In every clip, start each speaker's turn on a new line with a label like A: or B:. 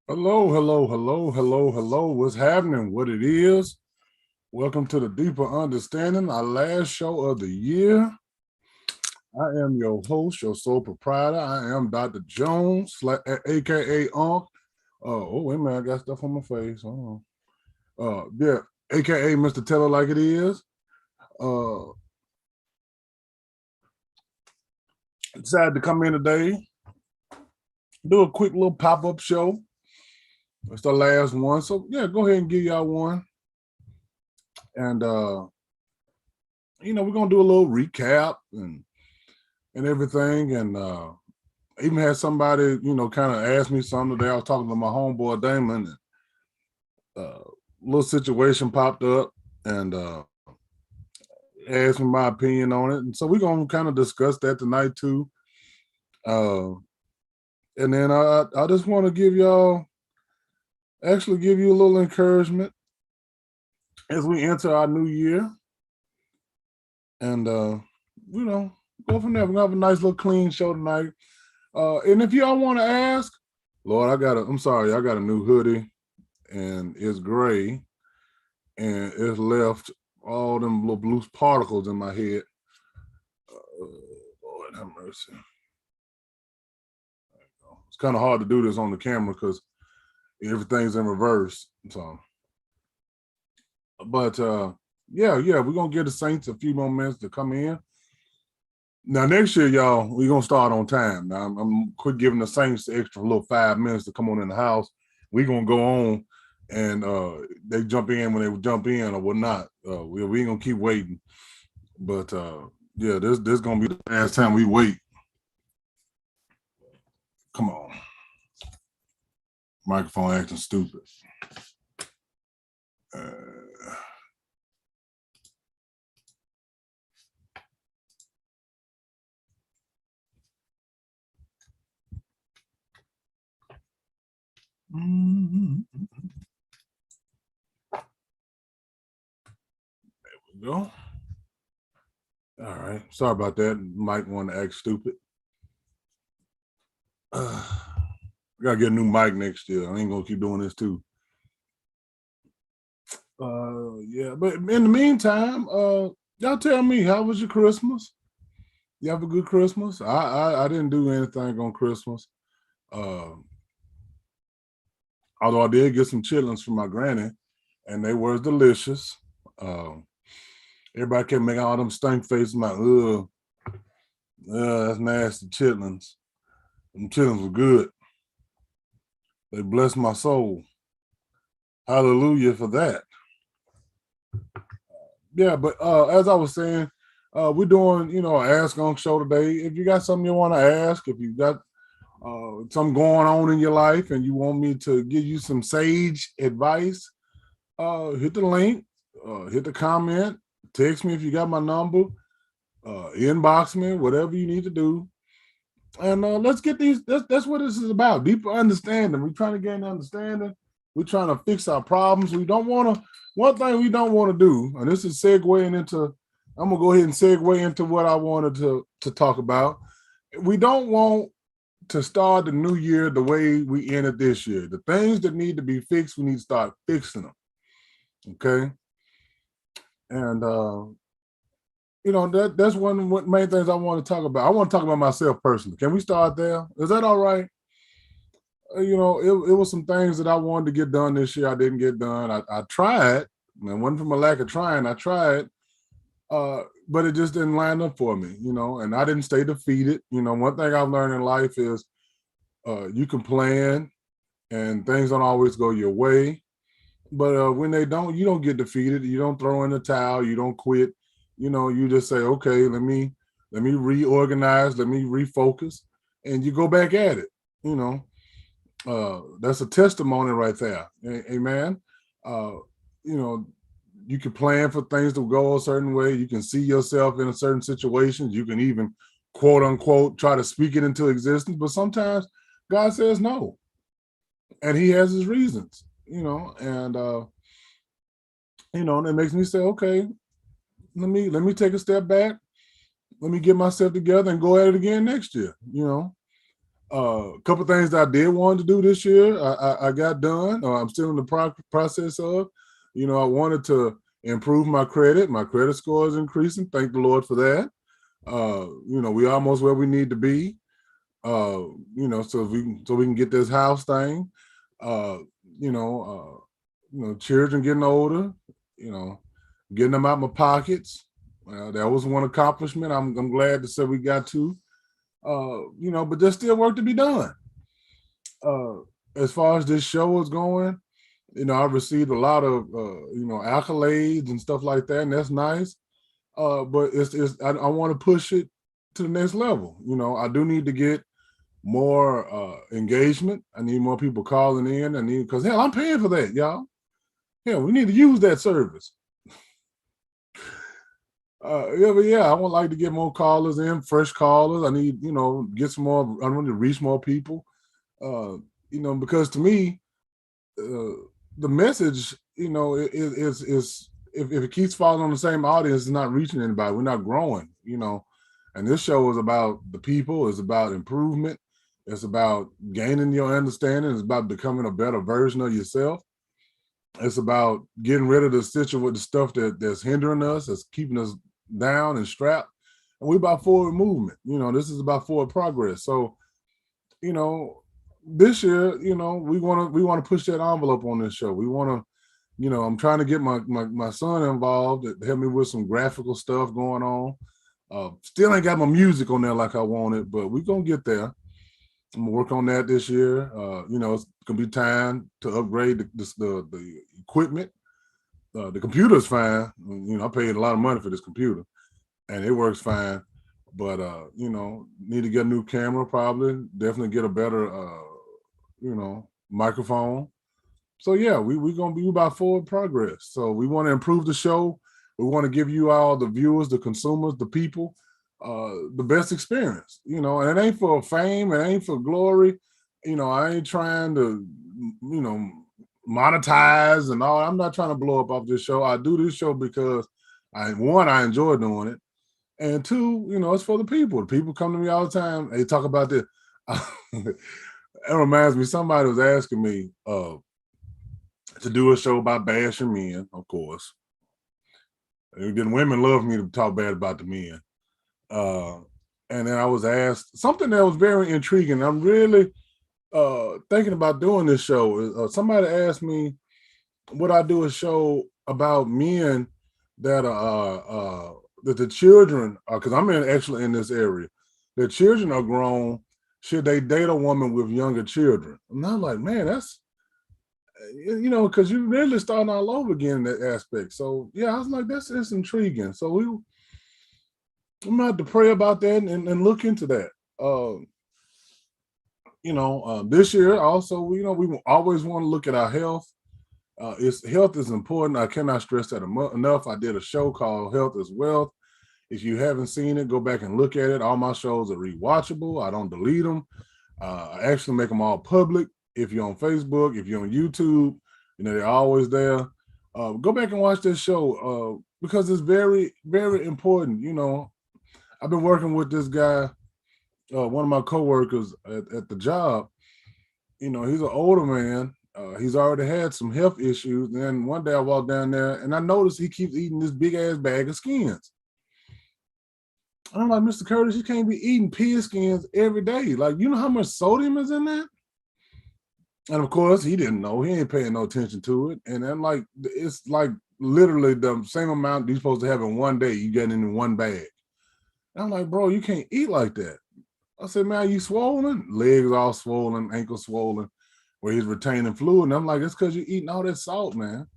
A: Hello, hello, hello, hello, hello. What's happening? What it is? Welcome to the Deeper Understanding, our last show of the year. I am your host, your sole proprietor. I am Dr. Jones, aka Unc. Wait a minute, I got stuff on my face. Hold on. Yeah, aka Mr. Teller like it is. Uh, decided to come in today, do a quick little pop-up show. It's the last one. So yeah, go ahead and give y'all one. And we're gonna do a little recap and everything. And even had somebody, kind of ask me something today. I was talking to my homeboy Damon, and a little situation popped up, and asked me my opinion on it. And so we're gonna kind of discuss that tonight too. Uh, and then I just want to give you a little encouragement as we enter our new year, and go from there. We're gonna have a nice little clean show tonight. And if y'all want to ask, Lord, I got a new hoodie, and it's gray, and it's left all them little blue particles in my head. Lord have mercy. It's kind of hard to do this on the camera because everything's in reverse. So, but yeah, we're gonna give the Saints a few more minutes to come in. Now next year, y'all, we're gonna start on time. Now I'm quit giving the Saints the extra little 5 minutes to come on in the house. We're gonna go on, and they jump in when they jump in or whatnot. We ain't gonna keep waiting. But yeah, this gonna be the last time we wait. Come on, microphone acting stupid. There we go. All right. Sorry about that. Mic want to act stupid. We gotta get a new mic next year. I ain't gonna keep doing this too. Yeah, but in the meantime, y'all tell me, how was your Christmas? You have a good Christmas? I didn't do anything on Christmas. Uh, Although I did get some chitlins from my granny, and they were delicious. Everybody kept making all them stink faces, like, that's nasty chitlins. Them chitlins were good. They blessed my soul. Hallelujah for that. Yeah, but as I was saying, we're doing, an Ask Unc show today. If you got something you want to ask, if you got something going on in your life and you want me to give you some sage advice, hit the link, hit the comment, text me if you got my number, inbox me, whatever you need to do. And let's get these. That's what this is about. Deeper understanding. We're trying to gain understanding. We're trying to fix our problems. We don't want to. One thing we don't want to do, and this is segueing into. I'm gonna go ahead and segue into what I wanted to talk about. We don't want to start the new year the way we ended this year. The things that need to be fixed, we need to start fixing them. Okay. And that's one of the main things I want to talk about. I want to talk about myself personally. Can we start there? Is that all right? It was some things that I wanted to get done this year. I didn't get done. I tried, and it wasn't from a lack of trying. I tried, but it just didn't line up for me, and I didn't stay defeated. One thing I've learned in life is you can plan and things don't always go your way. But when they don't, you don't get defeated. You don't throw in the towel. You don't quit. You just say, okay, let me reorganize, let me refocus, and you go back at it. That's a testimony right there. Amen. You can plan for things to go a certain way. You can see yourself in a certain situation. You can even, quote unquote, try to speak it into existence. But sometimes God says no, and He has His reasons. And that makes me say, okay, let me take a step back. Let me get myself together and go at it again next year. A couple things that I did want to do this year, I got done. I'm still in the process of. I wanted to improve my credit. My credit score is increasing. Thank the Lord for that. We almost where we need to be. So we can get this house thing. Uh, children getting older. You know, getting them out my pockets. That was one accomplishment. I'm glad to say we got to. But there's still work to be done. Uh, as far as this show is going, I've received a lot of accolades and stuff like that, and that's nice. But I want to push it to the next level. I do need to get more engagement. I need more people calling in. Because hell, I'm paying for that, y'all. Yeah, we need to use that service. I would like to get more callers in, fresh callers. I need, get some more. I want to reach more people. Because to me, the message, is if it keeps falling on the same audience, it's not reaching anybody. We're not growing, And this show is about the people. It's about improvement. It's about gaining your understanding. It's about becoming a better version of yourself. It's about getting rid of the situation, the stuff that's hindering us, that's keeping us down and strapped. And we're about forward movement. This is about forward progress. So, this year, we want to push that envelope on this show. We want to, I'm trying to get my son involved to help me with some graphical stuff going on. Still ain't got my music on there like I wanted, but we're gonna get there. I'm gonna work on that this year. It's gonna be time to upgrade the equipment. The computer's fine. I paid a lot of money for this computer, and it works fine. But need to get a new camera probably. Definitely get a better microphone. So yeah, we're gonna be about forward progress. So we want to improve the show. We want to give you all, the viewers, the consumers, the people, the best experience. And it ain't for fame, it ain't for glory. I ain't trying to, monetize and all. I'm not trying to blow up off this show. I do this show because I enjoy doing it. And two, it's for the people. The people come to me all the time. They talk about this. It reminds me, somebody was asking me to do a show about bashing men, of course. And then women love me to talk bad about the men. And then I was asked something that was very intriguing. I'm really thinking about doing this show. Somebody asked me, would I do a show about men that that the children are, because I'm actually in this area. The children are grown. Should they date a woman with younger children? And I'm like, man, that's because you're really starting all over again in that aspect. So yeah, I was like, it's intriguing. So I'm gonna have to pray about that and look into that. This year also, we always want to look at our health. Health is important. I cannot stress that enough. I did a show called Health is Wealth. If you haven't seen it, go back and look at it. All my shows are rewatchable. I don't delete them. I actually make them all public. If you're on Facebook, if you're on YouTube, they're always there. Go back and watch this show because it's very, very important. I've been working with this guy, one of my coworkers at the job. He's an older man. He's already had some health issues. And then one day I walked down there and I noticed he keeps eating this big ass bag of skins. And I'm like, Mr. Curtis, you can't be eating pig skins every day. Like, you know how much sodium is in that? And of course, he didn't know. He ain't paying no attention to it. And I'm like, it's like literally the same amount you're supposed to have in one day, you get in one bag. And I'm like, bro, you can't eat like that. I said, man, you swollen? Legs all swollen, ankles swollen, where he's retaining fluid. And I'm like, it's because you're eating all that salt, man.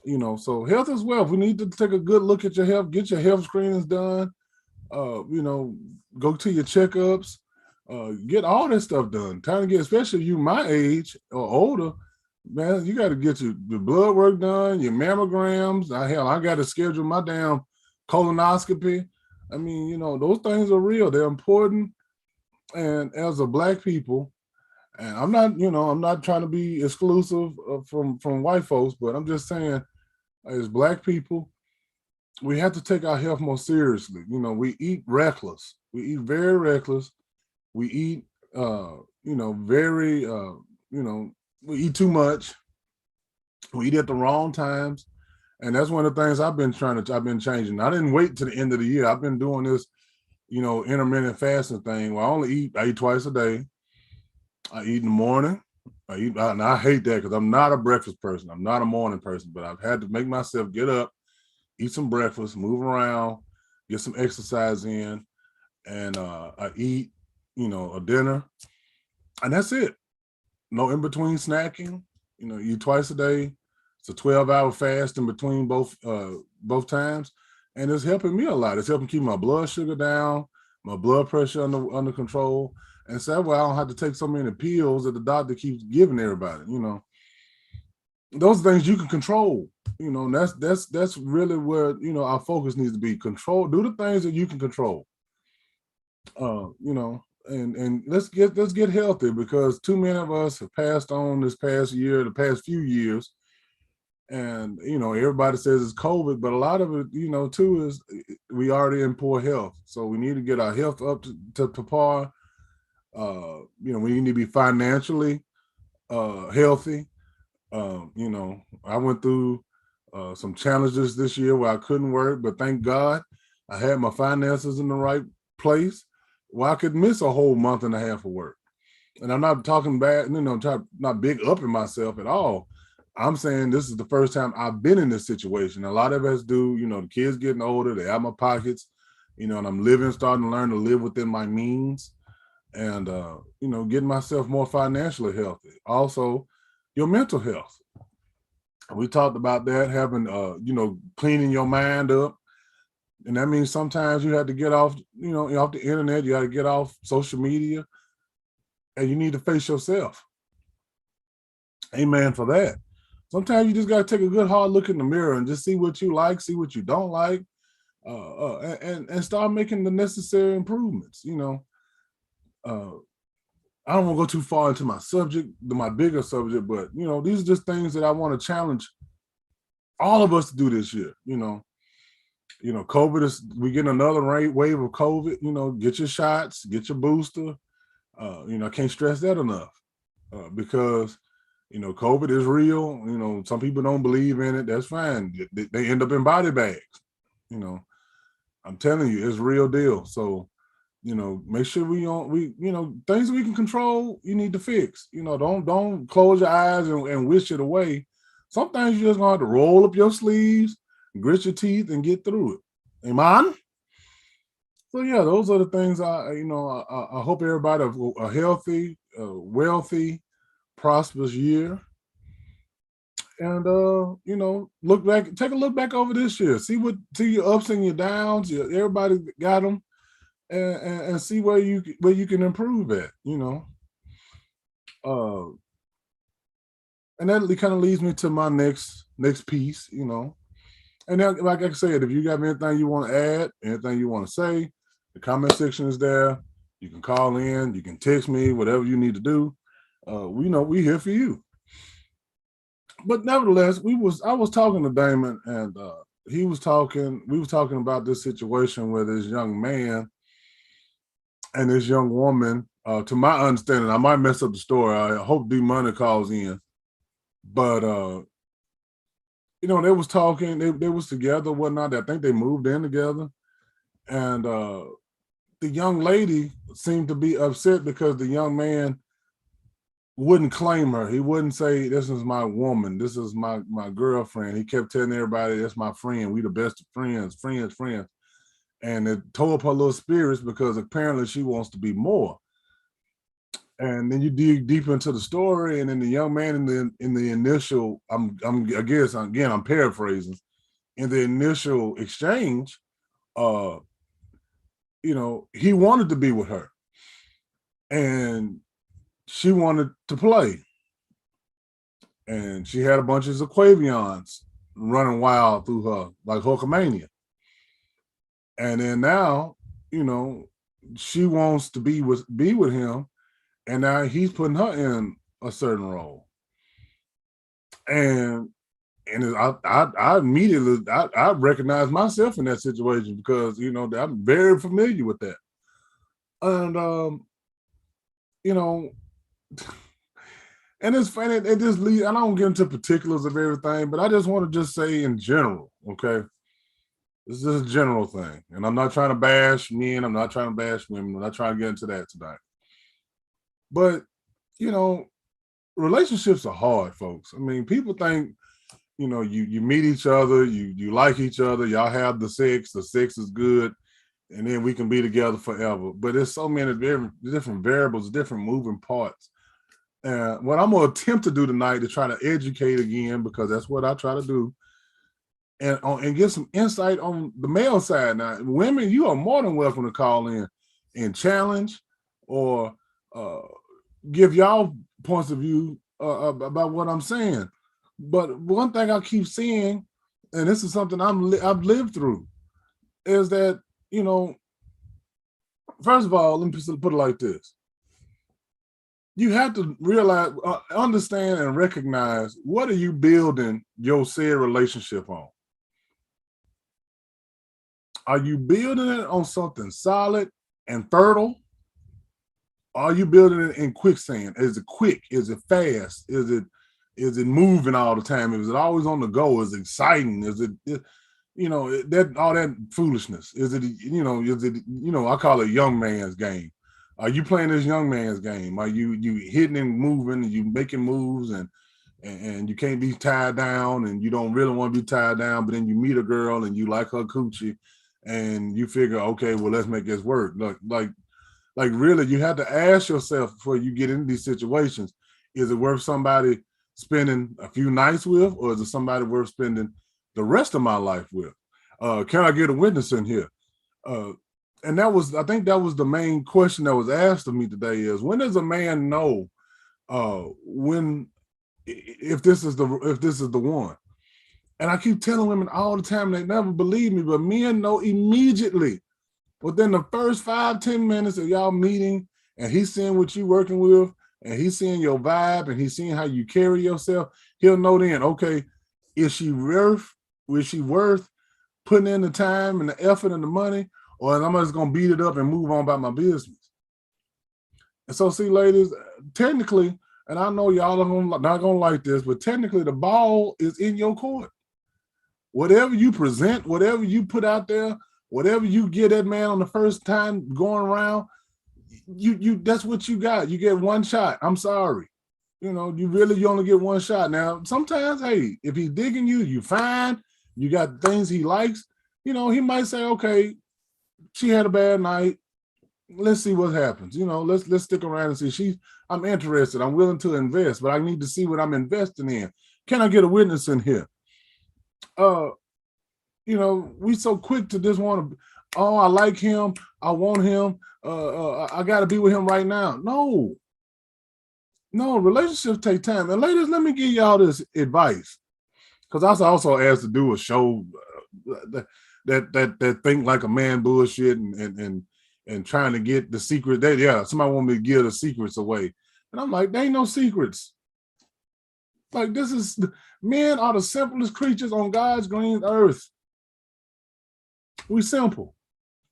A: So health is wealth. We need to take a good look at your health, get your health screenings done. Go to your checkups, get all that stuff done. Time to get, especially you my age or older, man, you got to get your blood work done, your mammograms. I got to schedule my damn colonoscopy. I mean, those things are real. They're important. And as a Black people, and I'm not trying to be exclusive from white folks, but I'm just saying, as Black people, we have to take our health more seriously. We eat reckless. We eat very reckless. We eat very, we eat too much. We eat at the wrong times. And that's one of the things I've been changing. I didn't wait to the end of the year. I've been doing this, intermittent fasting thing where I eat twice a day. I eat in the morning. And I hate that because I'm not a breakfast person. I'm not a morning person, but I've had to make myself get up, eat some breakfast, move around, get some exercise in, and I eat, a dinner, and that's it. No in between snacking. Eat twice a day. It's a 12-hour fast in between both times, and it's helping me a lot. It's helping keep my blood sugar down, my blood pressure under control, and so that way I don't have to take so many pills that the doctor keeps giving everybody. Those things you can control. And that's really where our focus needs to be. Do the things that you can control. And let's get healthy, because too many of us have passed on this past year, the past few years, and everybody says it's COVID, but a lot of it, too, is we already in poor health, so we need to get our health up to par. We need to be financially healthy. I went through some challenges this year where I couldn't work, but thank God I had my finances in the right place where I could miss a whole month and a half of work. And I'm not talking bad, not big upping myself at all. I'm saying this is the first time I've been in this situation. A lot of us do, the kids getting older, they have my pockets, and I'm starting to learn to live within my means, and, getting myself more financially healthy. Also, your mental health. We talked about that, having, cleaning your mind up. And that means sometimes you have to get off, off the internet, you got to get off social media, and you need to face yourself. Amen for that. Sometimes you just got to take a good hard look in the mirror and just see what you like, see what you don't like, and start making the necessary improvements. I don't want to go too far into my bigger subject, but these are just things that I want to challenge all of us to do this year. COVID we getting another wave of COVID. Get your shots, get your booster. I can't stress that enough, because COVID is real. Some people don't believe in it. That's fine. They end up in body bags. I'm telling you, it's real deal. So, make sure things we can control, you need to fix. Don't close your eyes and wish it away. Some things you just gonna have to roll up your sleeves, grit your teeth, and get through it. Amen. So yeah, those are the things I hope everybody have a healthy, wealthy, prosperous year. And take a look back over this year. See your ups and your downs. Everybody got them, and see where you can improve at. And that kind of leads me to my next piece. And then, like I said, if you got anything you want to add, anything you want to say, the comment section is there. You can call in, you can text me, whatever you need to do. We here for you. But nevertheless, I was talking to Damon, and we was talking about this situation where this young man and this young woman, to my understanding, I might mess up the story. I hope D Money calls in. But they was talking, they was together, whatnot. I think they moved in together. And the young lady seemed to be upset because the young man wouldn't claim her. He wouldn't say, "This is my woman, this is my girlfriend." He kept telling everybody, "That's my friend. We the best of friends. And it tore up her little spirits because apparently she wants to be more. And then you dig deep into the story, and then the young man in the initial, I'm paraphrasing, in the initial exchange, he wanted to be with her, and she wanted to play, and she had a bunch of Zaquavions running wild through her, like Hulkamania. And then now, she wants to be with him, and now he's putting her in a certain role. And I immediately I recognize myself in that situation because I'm very familiar with that. And you know, and it's funny. It just leads. I don't get into particulars of everything, but I just want to just say in general, okay. This is a general thing, and I'm not trying to bash men. I'm not trying to bash women. I'm not trying to get into that tonight. But you know, relationships are hard, folks. I mean, people think you meet each other, you like each other, y'all have the sex is good, and then we can be together forever. But there's so many different variables, different moving parts. What I'm gonna attempt to do tonight to try to educate again, because that's what I try to do, and get some insight on the male side. Now, women, you are more than welcome to call in and challenge or give y'all points of view about what I'm saying. But one thing I keep seeing, and this is something I've lived through, is that, first of all, let me put it like this. You have to realize, understand, and recognize, what are you building your said relationship on? Are you building it on something solid and fertile? Are you building it in quicksand? Is it quick? Is it fast? Is it moving all the time? Is it always on the go? Is it exciting? Is it that all that foolishness? Is it I call it young man's game. Are you playing this young man's game? Are you hitting and moving, and you making moves, and you can't be tied down, and you don't really want to be tied down, but then you meet a girl and you like her coochie, and you figure, okay, well, let's make this work. Like really, you have to ask yourself before you get into these situations, is it worth somebody spending a few nights with, or is it somebody worth spending the rest of my life with? Can I get a witness in here? And I think that was the main question that was asked of me today, is when does a man know if this is the one? And I keep telling women all the time, they never believe me, but men know immediately. Within the first 5-10 minutes of y'all meeting, and he's seeing what you working with, and he's seeing your vibe, and he's seeing how you carry yourself, he'll know then, okay, is she worth putting in the time and the effort and the money, or am I just gonna beat it up and move on about my business? And so, see, ladies, technically, and I know y'all are not gonna like this, but technically the ball is in your court. Whatever you present, whatever you put out there, whatever you get that man on the first time going around, you that's what you got. You get one shot. I'm sorry. You only get one shot. Now, sometimes, hey, if he's digging you, you fine. You got things he likes. He might say, okay, she had a bad night. Let's see what happens. Let's stick around and see. I'm interested. I'm willing to invest, but I need to see what I'm investing in. Can I get a witness in here? We so quick to just want to, oh, I like him, I want him, I got to be with him right now. No, relationships take time. And ladies, let me give y'all this advice, because I was also asked to do a show that think like a man bullshit and trying to get the secret. Somebody want me to give the secrets away, and I'm like, there ain't no secrets. Like, men are the simplest creatures on God's green earth. We simple.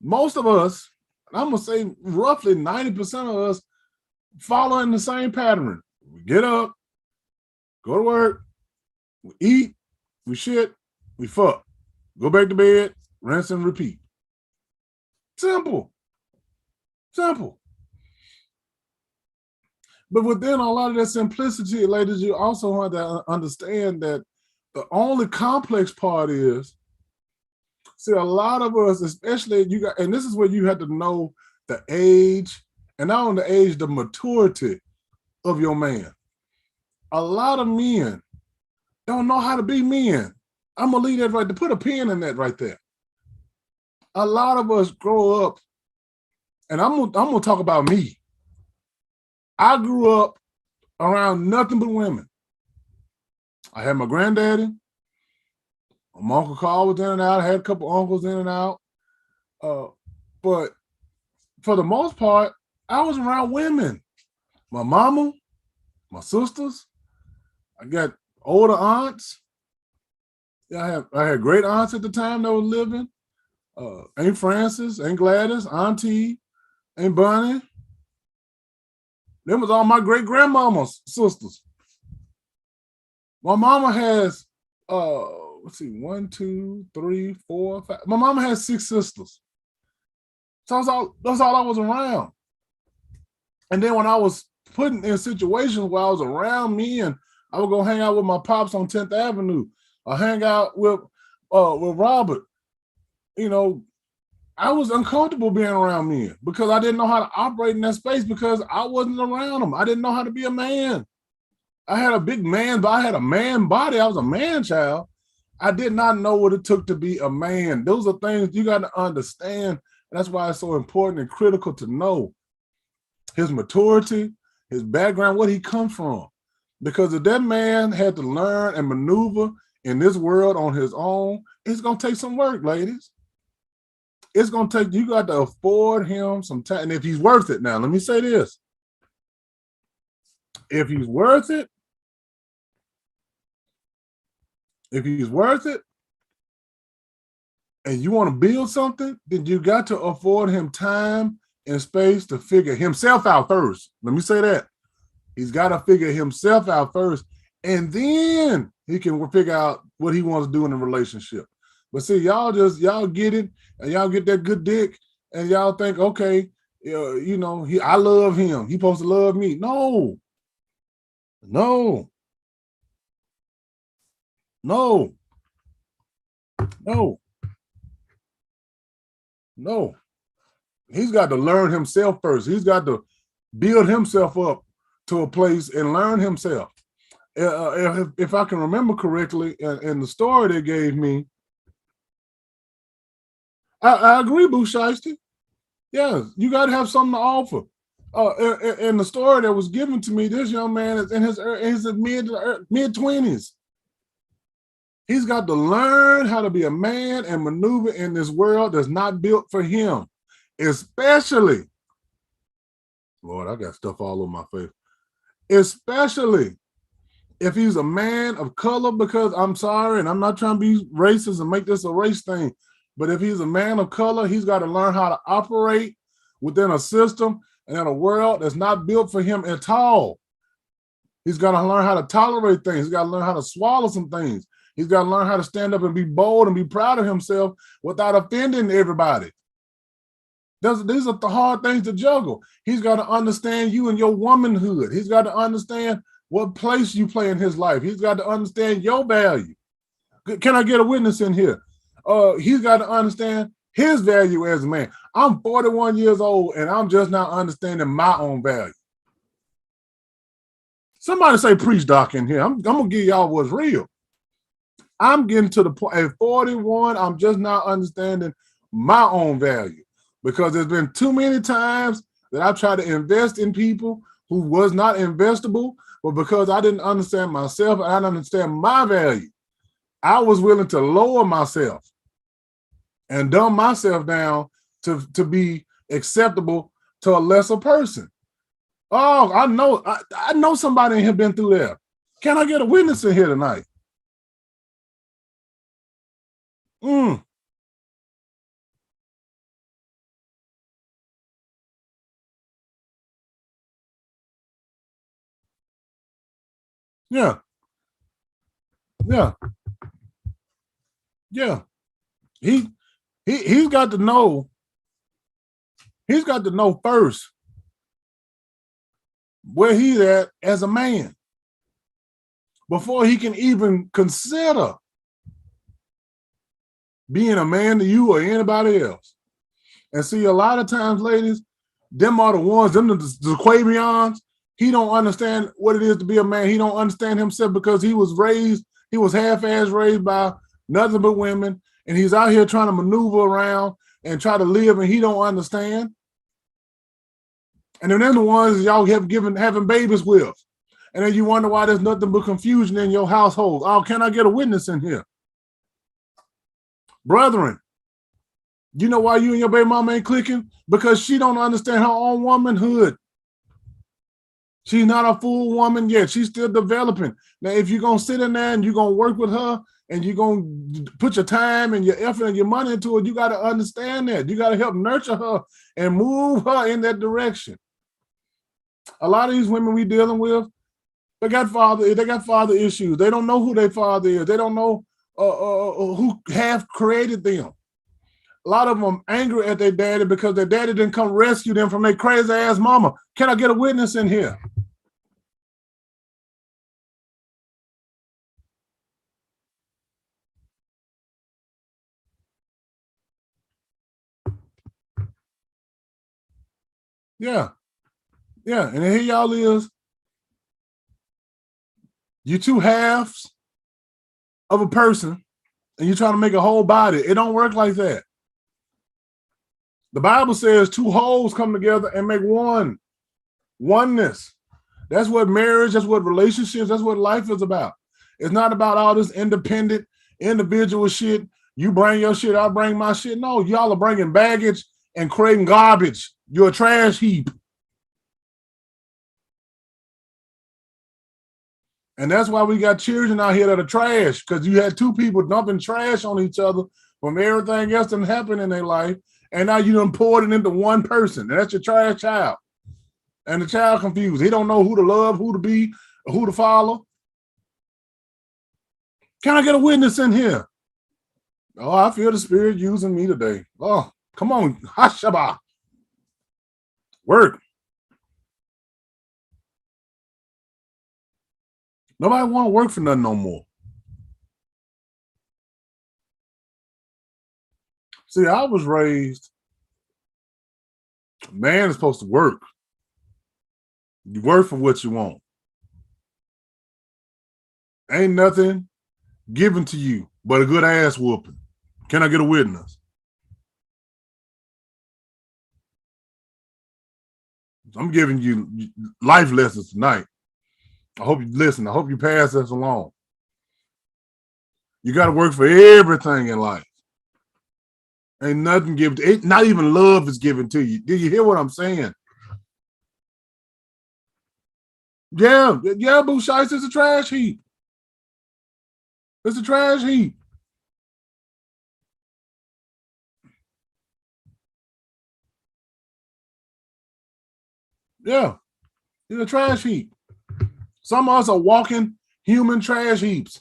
A: Most of us, I'm gonna say roughly 90% of us, following the same pattern. We get up, go to work, we eat, we shit, we fuck, go back to bed, rinse and repeat. Simple. But within a lot of that simplicity, ladies, you also have to understand that the only complex part is, see, a lot of us, especially and this is where you have to know the age, and not only the age, the maturity of your man. A lot of men don't know how to be men. I'm gonna leave that right to put a pin in that right there. A lot of us grow up, and I'm gonna talk about me. I grew up around nothing but women. I had my granddaddy. My Uncle Carl was in and out. I had a couple uncles in and out. But for the most part, I was around women. My mama, my sisters. I got older aunts. I had great aunts at the time that was living. Aunt Frances, Aunt Gladys, Auntie, Aunt Bunny. Them was all my great grandmama's sisters. My mama has let's see, 1, 2, 3, 4, 5. My mama has 6 sisters. So that's all I was around. And then when I was put in situations where I was around me and I would go hang out with my pops on 10th Avenue or hang out with Robert, you know, I was uncomfortable being around men because I didn't know how to operate in that space because I wasn't around them. I didn't know how to be a man. I had a big man, but I had a man body. I was a man child. I did not know what it took to be a man. Those are things you got to understand. That's why it's so important and critical to know his maturity, his background, what he comes from. Because if that man had to learn and maneuver in this world on his own, it's going to take some work, ladies. It's going to take, you got to afford him some time. And if he's worth it now, let me say this. If he's worth it, and you want to build something, then you got to afford him time and space to figure himself out first. Let me say that. He's got to figure himself out first, and then he can figure out what he wants to do in a relationship. But see, y'all get it, and y'all get that good dick, and y'all think, okay, I love him. He's supposed to love me. No. He's got to learn himself first. He's got to build himself up to a place and learn himself. If I can remember correctly, in the story they gave me, I agree, Boo Shiesty. Yeah, you got to have something to offer. In the story that was given to me, this young man is in his mid-20s. He's got to learn how to be a man and maneuver in this world that's not built for him, especially, Lord, I got stuff all over my face, especially if he's a man of color, because I'm sorry, and I'm not trying to be racist and make this a race thing, but if he's a man of color, he's got to learn how to operate within a system and in a world that's not built for him at all. He's got to learn how to tolerate things. He's got to learn how to swallow some things. He's got to learn how to stand up and be bold and be proud of himself without offending everybody. These are the hard things to juggle. He's got to understand you and your womanhood. He's got to understand what place you play in his life. He's got to understand your value. Can I get a witness in here? He's got to understand his value as a man. I'm 41 years old and I'm just not understanding my own value. Somebody say preach, Doc, in here. I'm going to give y'all what's real. I'm getting to the point at 41, I'm just not understanding my own value because there's been too many times that I've tried to invest in people who was not investable, but because I didn't understand myself and I didn't understand my value, I was willing to lower myself and dumb myself down to be acceptable to a lesser person. Oh, I know somebody in here been through that. Can I get a witness in here tonight? Yeah. He's got to know. He's got to know first where he's at as a man before he can even consider being a man to you or anybody else. And see, a lot of times, ladies, them are the ones, them the Quavions, he don't understand what it is to be a man. He don't understand himself because he was half-ass raised by nothing but women, and he's out here trying to maneuver around and try to live, and he don't understand. And then they're the ones y'all having babies with. And then you wonder why there's nothing but confusion in your household. Oh, can I get a witness in here? Brethren, you know why you and your baby mama ain't clicking? Because she don't understand her own womanhood. She's not a full woman yet. She's still developing. Now, if you're going to sit in there and you're going to work with her and you're going to put your time and your effort and your money into it, you got to understand that. You got to help nurture her and move her in that direction. A lot of these women we dealing with, they got father issues. They don't know who their father is. They don't know who have created them. A lot of them angry at their daddy because their daddy didn't come rescue them from their crazy ass mama. Can I get a witness in here? Yeah, yeah. And here y'all is, you two halves of a person, and you're trying to make a whole body. It don't work like that. The Bible says two wholes come together and make one. Oneness. That's what marriage, that's what relationships, that's what life is about. It's not about all this independent, individual shit. You bring your shit, I bring my shit. No, y'all are bringing baggage and creating garbage. You're a trash heap. And that's why we got children out here that are trash, because you had two people dumping trash on each other from everything else that happened in their life. And now you done poured it into one person. And that's your trash child. And the child confused. He don't know who to love, who to be, or who to follow. Can I get a witness in here? Oh, I feel the Spirit using me today. Oh, come on. Hashaba. Work. Nobody want to work for nothing no more. See, I was raised, man is supposed to work. You work for what you want. Ain't nothing given to you but a good ass whooping. Can I get a witness? I'm giving you life lessons tonight. I hope you listen. I hope you pass this along. You got to work for everything in life. Ain't nothing given. Not even love is given to you. Did you hear what I'm saying? Yeah, Boo Shice is a trash heap. It's a trash heap. Yeah, it's a trash heap. Some of us are walking human trash heaps.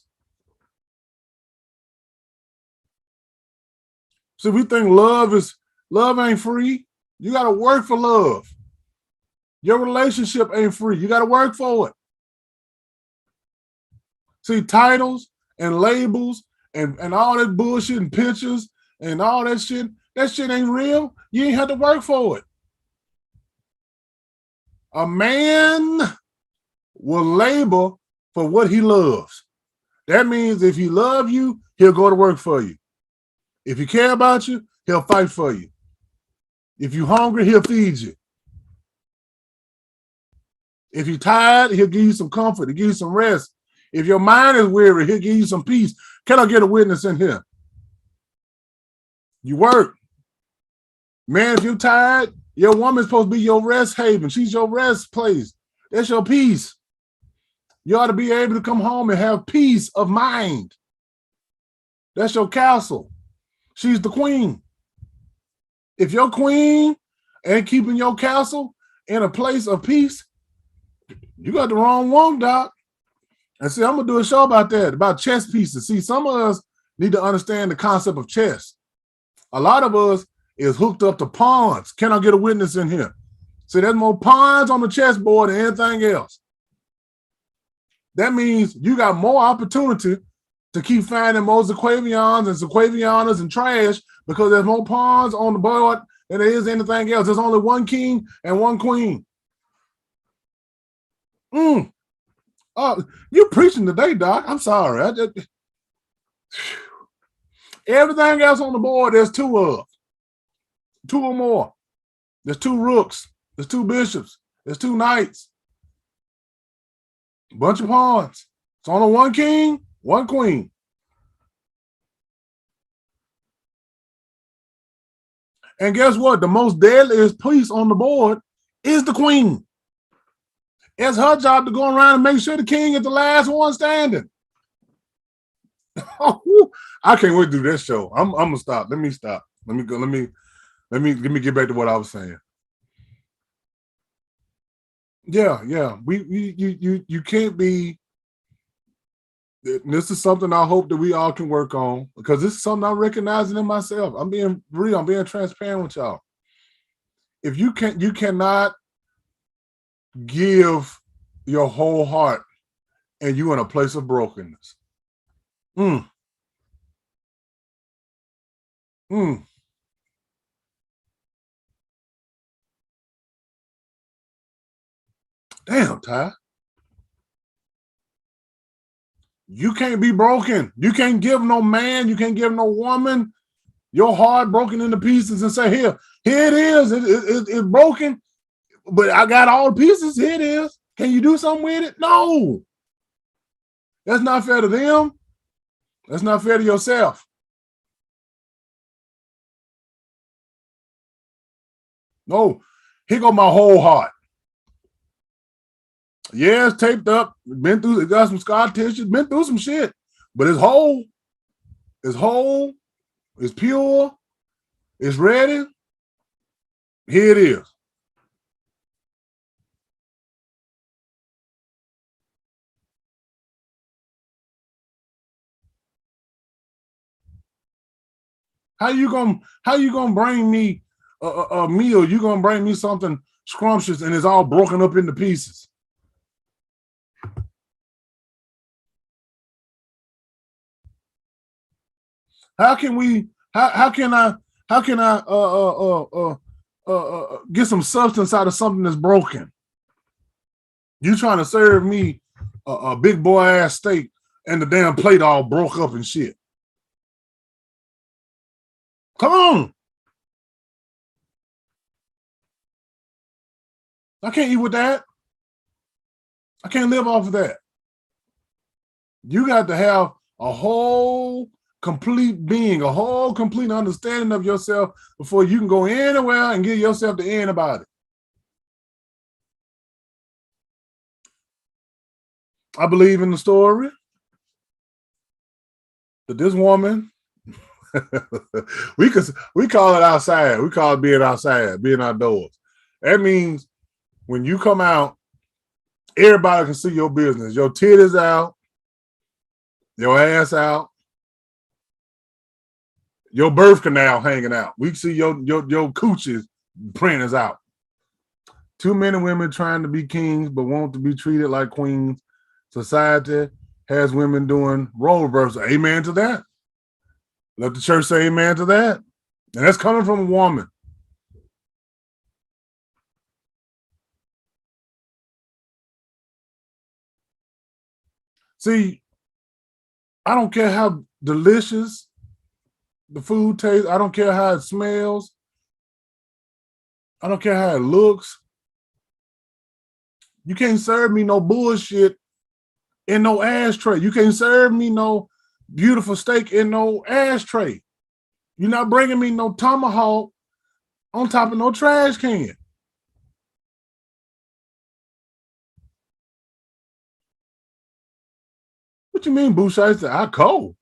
A: So we think love ain't free. You got to work for love. Your relationship ain't free. You got to work for it. See, titles and labels and all that bullshit and pictures and all that shit ain't real. You ain't have to work for it. A man will labor for what he loves. That means if he loves you, he'll go to work for you. If he care about you, he'll fight for you. If you're hungry, he'll feed you. If you're tired, he'll give you some comfort, he'll give you some rest. If your mind is weary, he'll give you some peace. Can I get a witness in here? You work. Man, if you're tired, your woman's supposed to be your rest haven. She's your rest place. That's your peace. You ought to be able to come home and have peace of mind. That's your castle. She's the queen. If your queen ain't keeping your castle in a place of peace, you got the wrong one, Doc. And see, I'm going to do a show about that, about chess pieces. See, some of us need to understand the concept of chess. A lot of us is hooked up to pawns. Can I get a witness in here? See, there's more pawns on the chessboard than anything else. That means you got more opportunity to keep finding more Zaquavians and Zaquavianas and trash because there's more pawns on the board than there is anything else. There's only one king and one queen. You preaching today, Doc. I'm sorry. Everything else on the board, there's two of. Two or more. There's two rooks. There's two bishops. There's two knights. A bunch of pawns. It's only one king, one queen. And guess what? The most deadliest piece on the board is the queen. It's her job to go around and make sure the king is the last one standing. I can't wait to do this show. I'm gonna stop. Let me stop. Let me go. Let me get back to what I was saying. Yeah. You can't be. This is something I hope that we all can work on, because this is something I'm recognizing in myself. I'm being real. I'm being transparent with y'all. If you cannot give your whole heart, and you in a place of brokenness. Mm, mm. Damn, Ty. You can't be broken. You can't give no man, you can't give no woman your heart broken into pieces and say, here it is. It's broken, but I got all the pieces. Here it is. Can you do something with it? No. That's not fair to them. That's not fair to yourself. No. Here go my whole heart. Yeah, it's taped up. Been through, it got some scar tissue, been through some shit. But it's whole. It's whole. It's pure. It's ready. Here it is. How you gonna bring me a meal? You gonna bring me something scrumptious and it's all broken up into pieces? How can we? How can I? How can I get some substance out of something that's broken? You trying to serve me a big boy ass steak and the damn plate all broke up and shit? Come on, I can't eat with that. I can't live off of that. You got to have a whole complete being, a whole complete understanding of yourself before you can go anywhere and give yourself to anybody. I believe in the story that this woman, we call it outside. We call it being outside, being outdoors. That means when you come out, everybody can see your business. Your titties out, your ass out, your birth canal hanging out. We see your coochie print is out. Too many women trying to be kings but want to be treated like queens. Society has women doing role reversal. Amen to that. Let the church say amen to that. And that's coming from a woman. See, I don't care how delicious the food tastes. I don't care how it smells. I don't care how it looks. You can't serve me no bullshit in no ashtray. You can't serve me no beautiful steak in no ashtray. You're not bringing me no tomahawk on top of no trash can. What you mean, Boucher? I cold.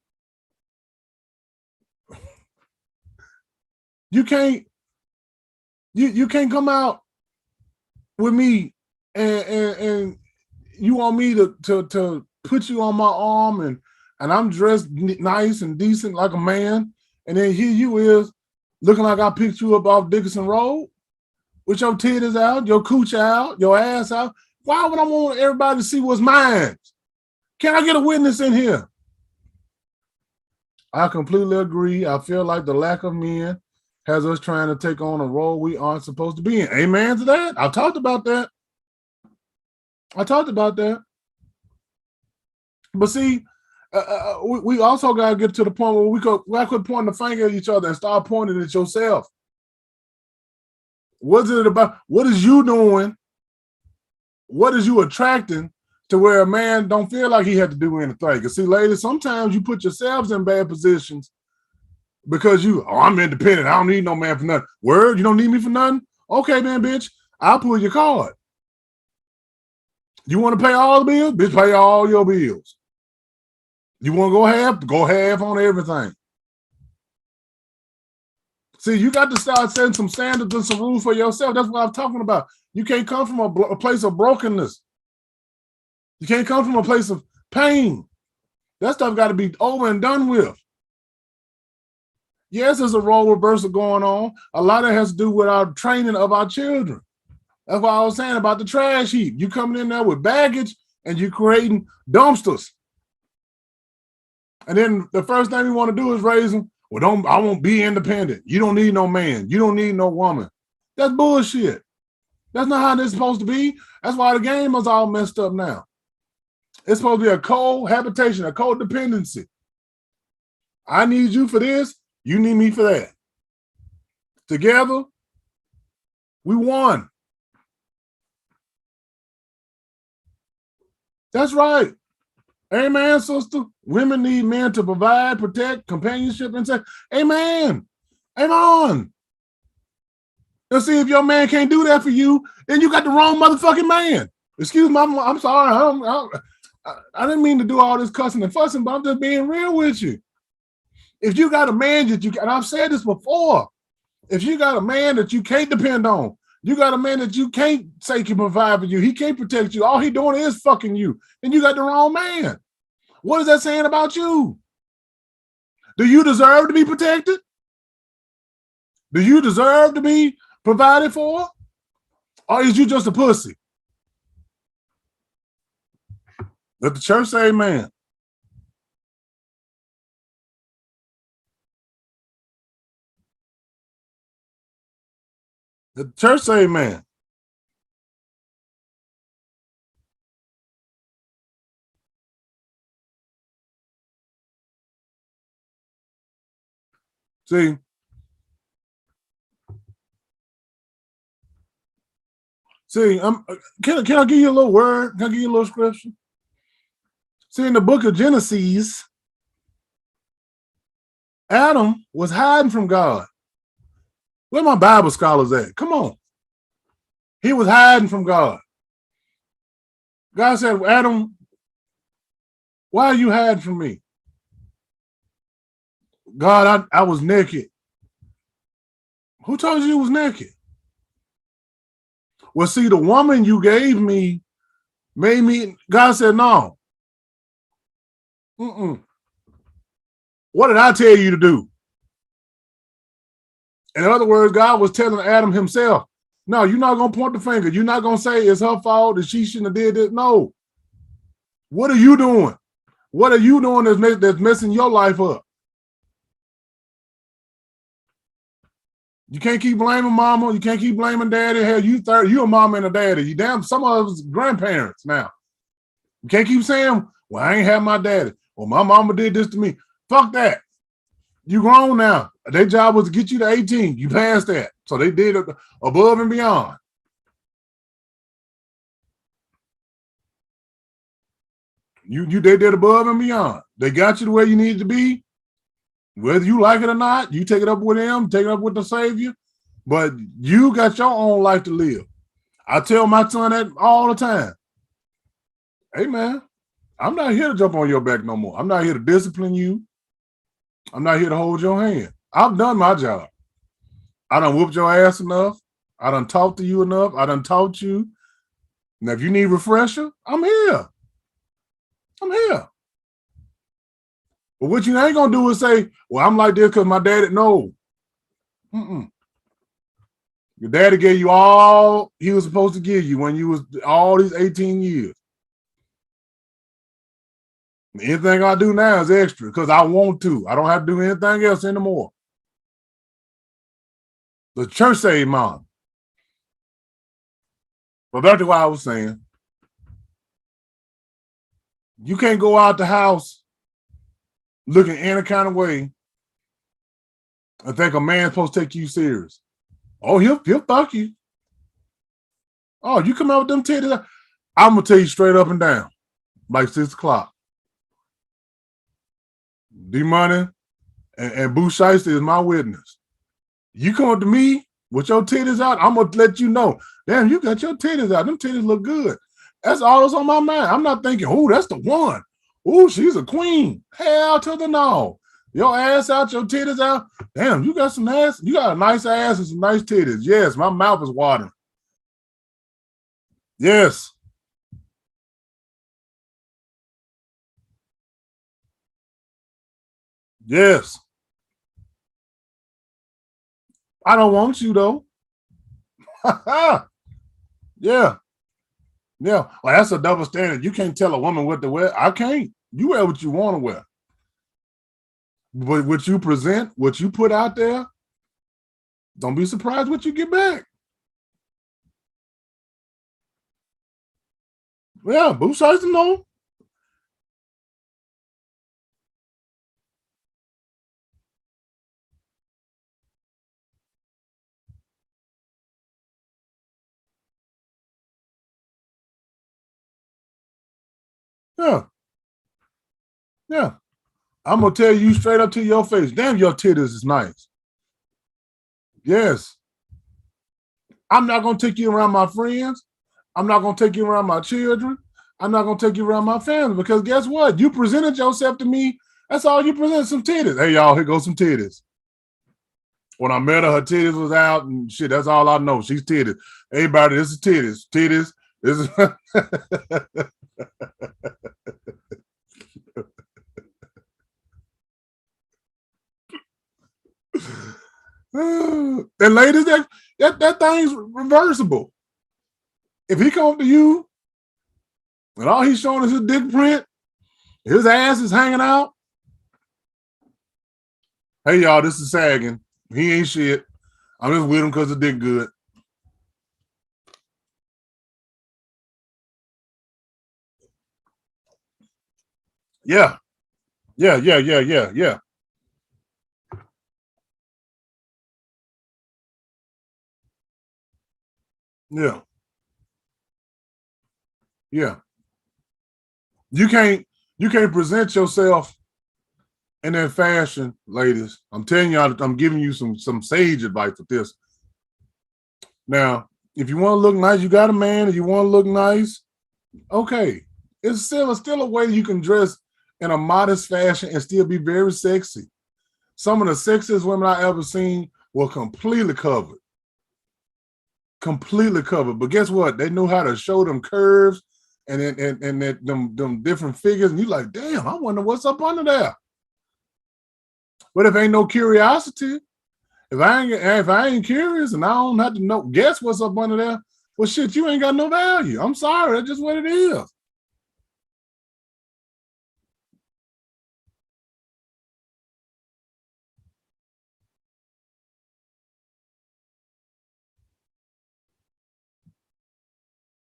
A: You can't you can't come out with me and you want me to put you on my arm and I'm dressed nice and decent like a man, and then here you is looking like I picked you up off Dickinson Road with your titties out, your cooch out, your ass out. Why would I want everybody to see what's mine? Can I get a witness in here? I completely agree. I feel like the lack of men has us trying to take on a role we aren't supposed to be in. Amen to that. I talked about that. I talked about that. But see, we also got to get to the point where we could point the finger at each other and start pointing at yourself. What's it about? What is you doing? What is you attracting to where a man don't feel like he had to do anything? Because see, ladies, sometimes you put yourselves in bad positions because I'm independent. I don't need no man for nothing. Word, you don't need me for nothing? Okay, man, bitch. I'll pull your card. You want to pay all the bills? Bitch, pay all your bills. You want to go half? Go half on everything. See, you got to start setting some standards and some rules for yourself. That's what I'm talking about. You can't come from a place of brokenness. You can't come from a place of pain. That stuff got to be over and done with. Yes, there's a role reversal going on. A lot of it has to do with our training of our children. That's what I was saying about the trash heap. You coming in there with baggage and you creating dumpsters. And then the first thing we want to do is raise them. Well, I won't be independent. You don't need no man. You don't need no woman. That's bullshit. That's not how this is supposed to be. That's why the game is all messed up now. It's supposed to be a cohabitation, a codependency. I need you for this. You need me for that. Together, we won. That's right. Amen, sister. Women need men to provide, protect, companionship, and say, amen. Amen. Now, see, if your man can't do that for you, then you got the wrong motherfucking man. Excuse me, I'm sorry. I didn't mean to do all this cussing and fussing, but I'm just being real with you. If you got a man that you, and I've said this before, if you got a man that you can't depend on, you got a man that you can't say can provide for you, he can't protect you, all he doing is fucking you, then you got the wrong man. What is that saying about you? Do you deserve to be protected? Do you deserve to be provided for? Or is you just a pussy? Let the church say amen. Let the church say amen. See, can I give you a little word? Can I give you a little scripture? See, in the book of Genesis, Adam was hiding from God. Where my Bible scholars at? Come on. He was hiding from God. God said, Adam, why are you hiding from me? God, I was naked. Who told you you was naked? Well, see, the woman you gave me made me, God said, no. What did I tell you to do? In other words, God was telling Adam himself, no, you're not going to point the finger. You're not going to say it's her fault that she shouldn't have did this. No. What are you doing? What are you doing that's messing your life up? You can't keep blaming mama. You can't keep blaming daddy. Hell, you a mama and a daddy. You damn, some of us grandparents now. You can't keep saying, well, I ain't have my daddy. Well, my mama did this to me. Fuck that. You grown now. Their job was to get you to 18. You passed that. So they did it above and beyond. They did above and beyond. They got you to where you needed to be. Whether you like it or not, you take it up with them, take it up with the Savior. But you got your own life to live. I tell my son that all the time. Hey, man, I'm not here to jump on your back no more. I'm not here to discipline you. I'm not here to hold your hand. I've done my job. I done whooped your ass enough. I done talked to you enough. I done taught you. Now, if you need refresher, I'm here. I'm here. But what you ain't going to do is say, well, I'm like this because my daddy, no. Your daddy gave you all he was supposed to give you when you was all these 18 years. Anything I do now is extra because I want to. I don't have to do anything else anymore. The church say amen. But back to what I was saying. You can't go out the house looking any kind of way and think a man's supposed to take you serious. Oh, he'll fuck you. Oh, you come out with them titties. I'm going to tell you straight up and down, like 6 o'clock. D-Money and Boo Shiesty is my witness. You come up to me with your titties out, I'm going to let you know, damn, you got your titties out. Them titties look good. That's all that's on my mind. I'm not thinking, oh, that's the one. Oh, she's a queen. Hell to the no. Your ass out, your titties out. Damn, you got some ass. You got a nice ass and some nice titties. Yes, my mouth is watering. Yes. Yes. I don't want you though. Yeah. Yeah. Well, that's a double standard. You can't tell a woman what to wear. I can't. You wear what you want to wear. But what you present, what you put out there, don't be surprised what you get back. Yeah, both sides to know. Yeah. Yeah. I'm gonna tell you straight up to your face. Damn, your titties is nice. Yes. I'm not gonna take you around my friends. I'm not gonna take you around my children. I'm not gonna take you around my family because guess what? You presented yourself to me. That's all you present, some titties. Hey y'all, here goes some titties. When I met her, her titties was out and shit. That's all I know. She's titties. Everybody, this is titties. Titties. This is and ladies, that thing's reversible. If he comes to you and all he's showing is his dick print, his ass is hanging out. Hey y'all, this is sagging. He ain't shit. I'm just with him because the dick good. Yeah, yeah, yeah, yeah, yeah, yeah, yeah, yeah. You can't you can't present yourself in that fashion, ladies. I'm telling you, I'm giving you some sage advice with this. Now, if you want to look nice, you got a man. If you want to look nice, okay. It's still a way you can dress in a modest fashion and still be very sexy. Some of the sexiest women I ever seen were completely covered. But guess what? They knew how to show them curves and them different figures. And you like, damn, I wonder what's up under there. But if ain't no curiosity, if I ain't curious and I don't have to know guess what's up under there, well shit, you ain't got no value. I'm sorry, that's just what it is.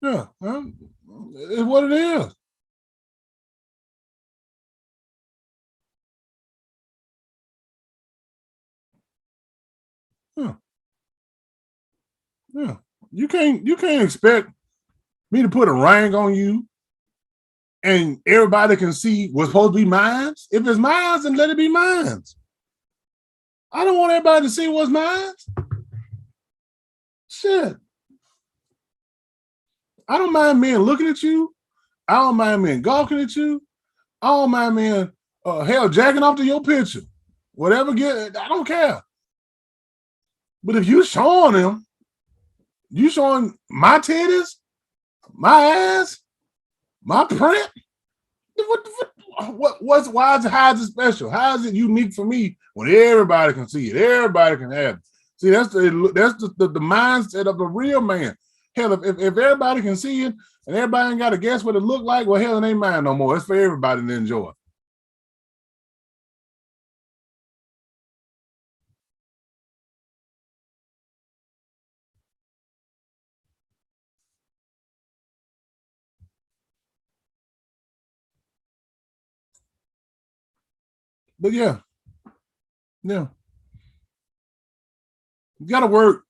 A: Yeah, well, it's what it is. Yeah, yeah. You can't expect me to put a ring on you and everybody can see what's supposed to be mine. If it's mine, then let it be mine. I don't want everybody to see what's mine. Shit. I don't mind men looking at you. I don't mind men gawking at you. I don't mind men hell jacking off to your picture. Whatever get I don't care. But if you showing them, you showing my titties, my ass, my print, what's why is it how is it special? How is it unique for me when everybody can see it? Everybody can have it. See, that's the mindset of the real man. Hell, if everybody can see it and everybody ain't got to guess what it looked like, well, hell, it ain't mine no more. It's for everybody to enjoy. But yeah, yeah, you got to work.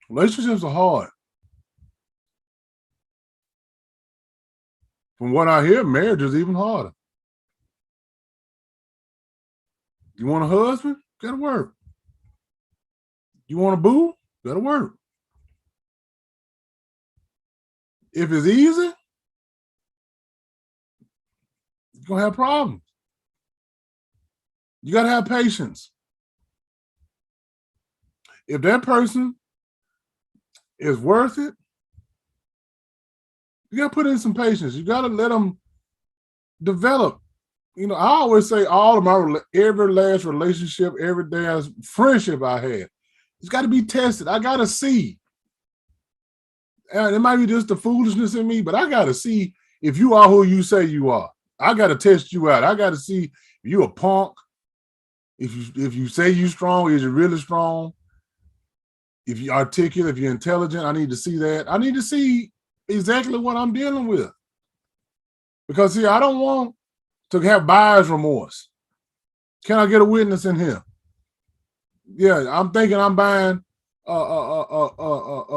A: Relationships are hard. From what I hear, marriage is even harder. You want a husband? Gotta work. You want a boo? Gotta work. If it's easy, you're gonna have problems. You got to have patience. If that person is worth it, you got to put in some patience. You got to let them develop. You know, I always say all of my every last relationship, every last friendship I had, it's got to be tested. I got to see. And it might be just the foolishness in me, but I got to see if you are who you say you are. I got to test you out. I got to see if you a punk. If you say you strong, is you really strong? If you're articulate, if you're intelligent, I need to see that. I need to see exactly what I'm dealing with. Because, see, I don't want to have buyer's remorse. Can I get a witness in here? Yeah, I'm thinking I'm buying a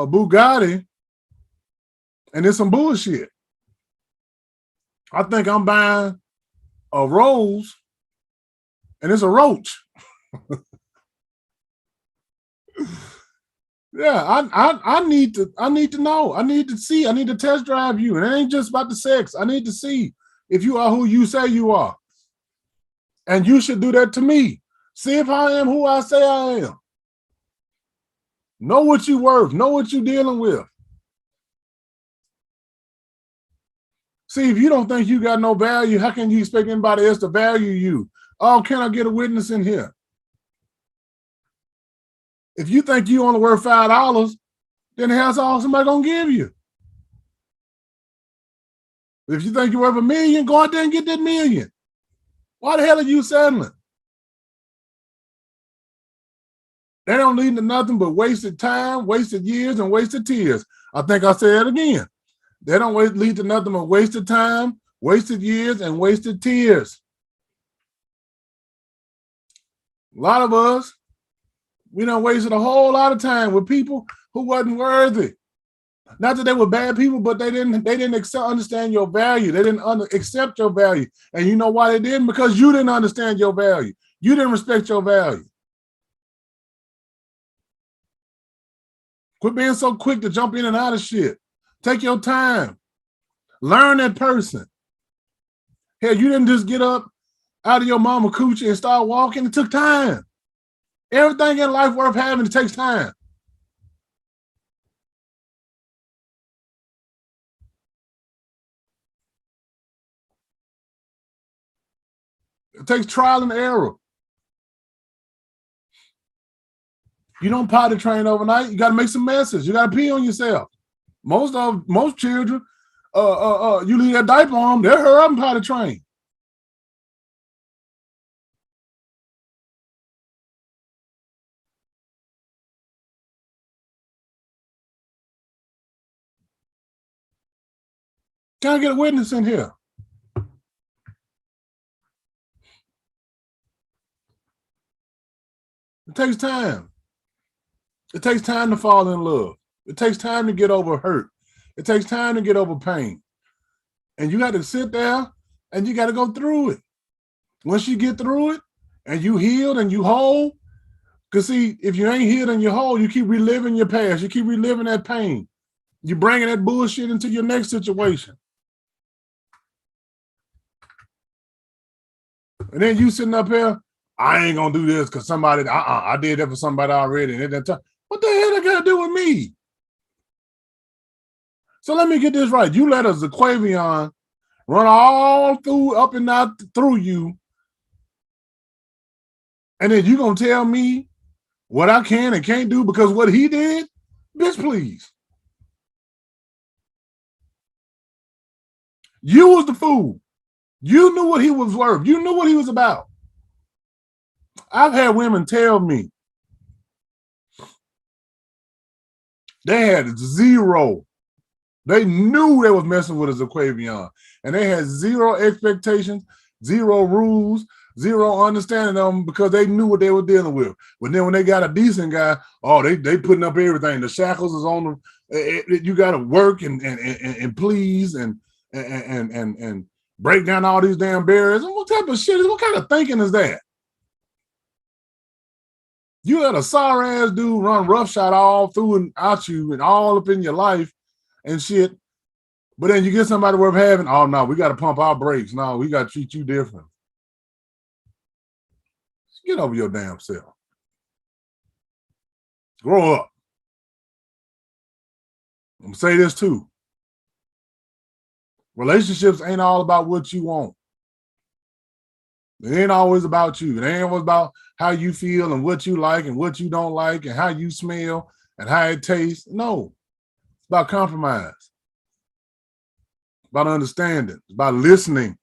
A: Bugatti, and it's some bullshit. I think I'm buying a rose, and it's a roach. Yeah, I need to know. I need to see. I need to test drive you. And it ain't just about the sex. I need to see if you are who you say you are. And you should do that to me. See if I am who I say I am. Know what you're worth. Know what you're dealing with. See, if you don't think you got no value, how can you expect anybody else to value you? Oh, can I get a witness in here? If you think you only worth $5, then how's all somebody gonna give you? If you think you're worth $1 million, go out there and get that $1 million. Why the hell are you settling? They don't lead to nothing but wasted time, wasted years, and wasted tears. I think I said it again. They don't lead to nothing but wasted time, wasted years, and wasted tears. A lot of us, we done wasted a whole lot of time with people who wasn't worthy. Not that they were bad people, but they didn't understand your value. They didn't accept your value. And you know why they didn't? Because you didn't understand your value. You didn't respect your value. Quit being so quick to jump in and out of shit. Take your time. Learn that person. Hell, you didn't just get up out of your mama coochie and start walking. It took time. Everything in life worth having, it takes time. It takes trial and error. You don't potty train overnight. You got to make some messes. You got to pee on yourself. Most children, you leave that diaper on, they'll hurry up and potty train. Can I get a witness in here? It takes time. It takes time to fall in love. It takes time to get over hurt. It takes time to get over pain. And you got to sit there and you got to go through it. Once you get through it and you healed and you whole, because see, if you ain't healed and you're whole, you keep reliving your past. You keep reliving that pain. You're bringing that bullshit into your next situation. And then you sitting up here, I ain't going to do this because somebody, I did that for somebody already. And what the hell that got to do with me? So let me get this right. You let a Zaquavion run all through, up and out through you. And then you going to tell me what I can and can't do because what he did? Bitch, please. You was the fool. You knew what he was worth. You knew what he was about. I've had women tell me they had zero. They knew they was messing with a Zaquavion. And they had zero expectations, zero rules, zero understanding of them because they knew what they were dealing with. But then when they got a decent guy, they putting up everything. The shackles is on them. You got to work and please and break down all these damn barriers. And what type of shit what kind of thinking is that? You had a sorry ass dude run roughshod all through and out you and all up in your life and shit. But then you get somebody worth having, oh no, we got to pump our brakes. No, we got to treat you different. Get over your damn self. Grow up. I'm going to say this too. Relationships ain't all about what you want. It ain't always about you. It ain't always about how you feel and what you like and what you don't like and how you smell and how it tastes. No, it's about compromise. It's about understanding. It's about listening.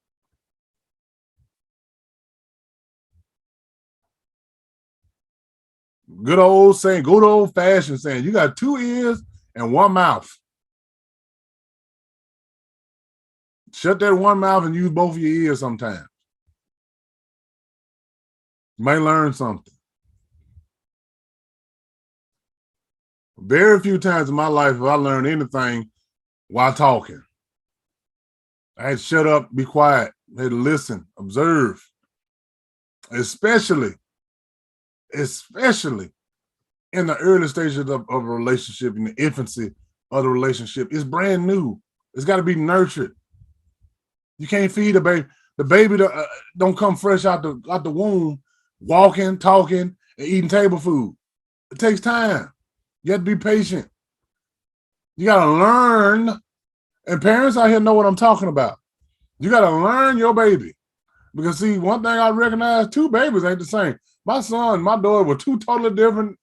A: Good old saying, good old fashioned saying, you got 2 ears and 1 mouth. Shut that 1 mouth and use both of your ears sometimes. You might learn something. Very few times in my life have I learned anything while talking. I had to shut up, be quiet, I had to listen, observe. Especially in the early stages of a relationship, in the infancy of the relationship. It's brand new. It's got to be nurtured. You can't feed a baby. The baby don't come fresh out the womb, walking, talking, and eating table food. It takes time. You have to be patient. You got to learn. And parents out here know what I'm talking about. You got to learn your baby. Because, see, one thing I recognize, 2 babies ain't the same. My son and my daughter were 2 totally different,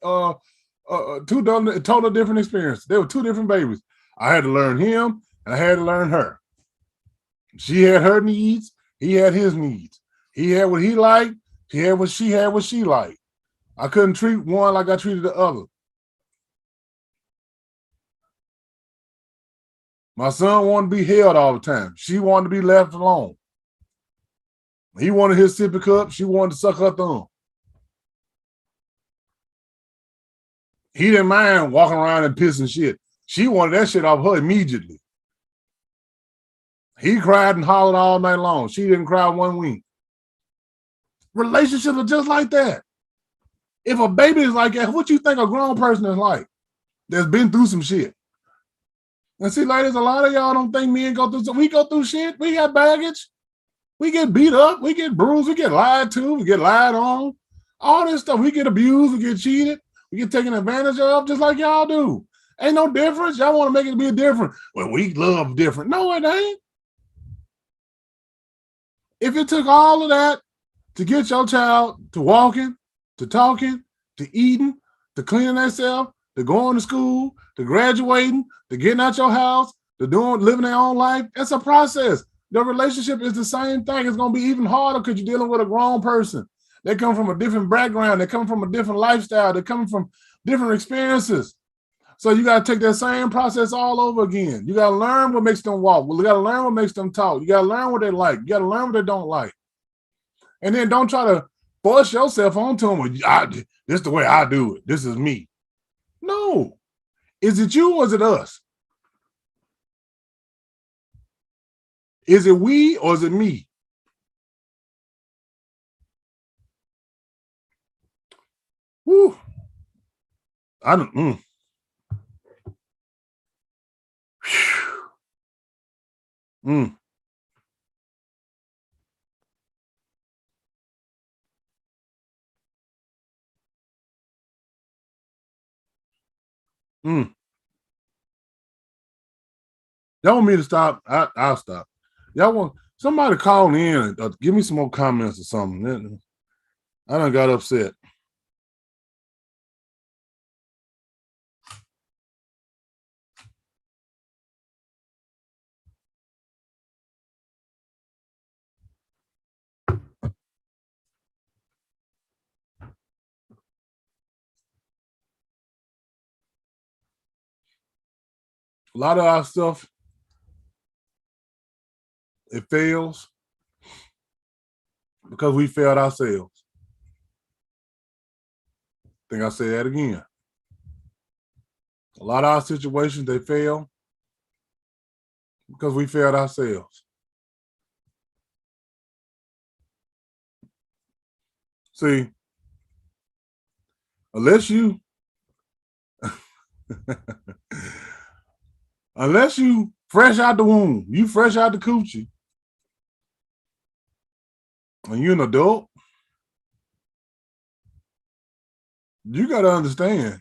A: totally different experiences. They were 2 different babies. I had to learn him, and I had to learn her. She had her needs. He had his needs. He had what he liked. She had what she liked. I couldn't treat one like I treated the other. My son wanted to be held all the time. She wanted to be left alone. He wanted his sippy cup. She wanted to suck her thumb. He didn't mind walking around and pissing shit. She wanted that shit off her immediately. He cried and hollered all night long. She didn't cry 1 wink. Relationships are just like that. If a baby is like that, what you think a grown person is like that's been through some shit? And see, ladies, a lot of y'all don't think men go through some. We go through shit. We got baggage. We get beat up. We get bruised. We get lied to. We get lied on. All this stuff. We get abused. We get cheated. We get taken advantage of just like y'all do. Ain't no difference. Y'all want to make it be different. Well, we love different. No, it ain't. If it took all of that to get your child to walking, to talking, to eating, to cleaning themselves, to going to school, to graduating, to getting out your house, to living their own life, it's a process. The relationship is the same thing. It's going to be even harder because you're dealing with a grown person. They come from a different background. They come from a different lifestyle. They come from different experiences. So you got to take that same process all over again. You got to learn what makes them walk. You got to learn what makes them talk. You got to learn what they like. You got to learn what they don't like. And then don't try to force yourself onto them. This is the way I do it. This is me. No. Is it you or is it us? Is it we or is it me? Woo. I don't. Mm. Mm. Y'all want me to stop? I'll stop. Y'all want somebody call in or give me some more comments or something. I done got upset. A lot of our stuff, it fails because we failed ourselves. I think I'll say that again. A lot of our situations, they fail because we failed ourselves. See, unless you fresh out the womb, you fresh out the coochie, and you're an adult, You got to understand,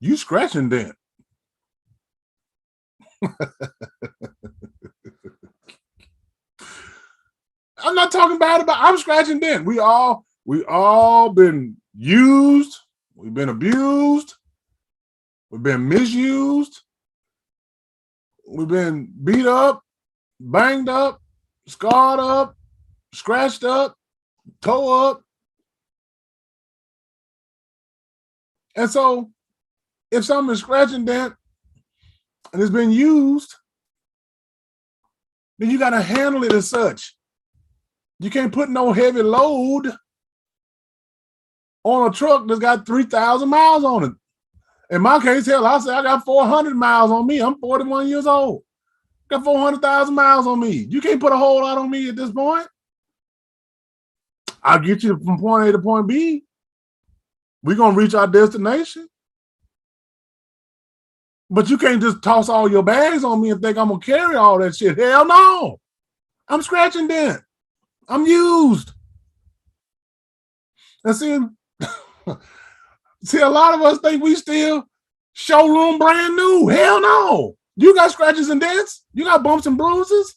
A: you scratching dent. I'm not talking bad about. I'm scratching dent. We all been used. We've been abused. We've been misused. We've been beat up, banged up, scarred up, scratched up, tore up. And so if something is scratching dent and it's been used, then you got to handle it as such. You can't put no heavy load on a truck that's got 3,000 miles on it. In my case, hell, I say I got 400 miles on me. I'm 41 years old. Got 400,000 miles on me. You can't put a whole lot on me at this point. I'll get you from point A to point B. We're going to reach our destination. But you can't just toss all your bags on me and think I'm going to carry all that shit. Hell no. I'm scratching dent. I'm used. And see, a lot of us think we still showroom brand new. Hell no. You got scratches and dents? You got bumps and bruises?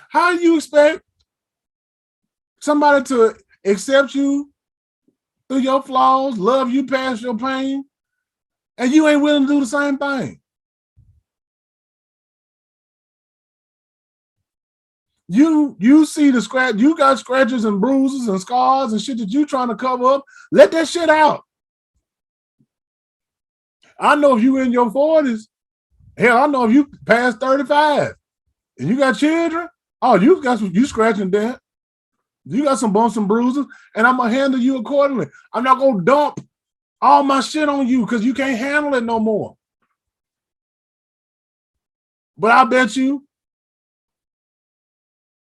A: How do you expect somebody to accept you through your flaws, love you past your pain, and you ain't willing to do the same thing? You see the scratch, you got scratches and bruises and scars and shit that you trying to cover up. Let that shit out. I know if you in your 40s, hell, I know if you past 35 and you got children, oh, you scratching that. You got some bumps and bruises, and I'm gonna handle you accordingly. I'm not gonna dump all my shit on you because you can't handle it no more. But I bet you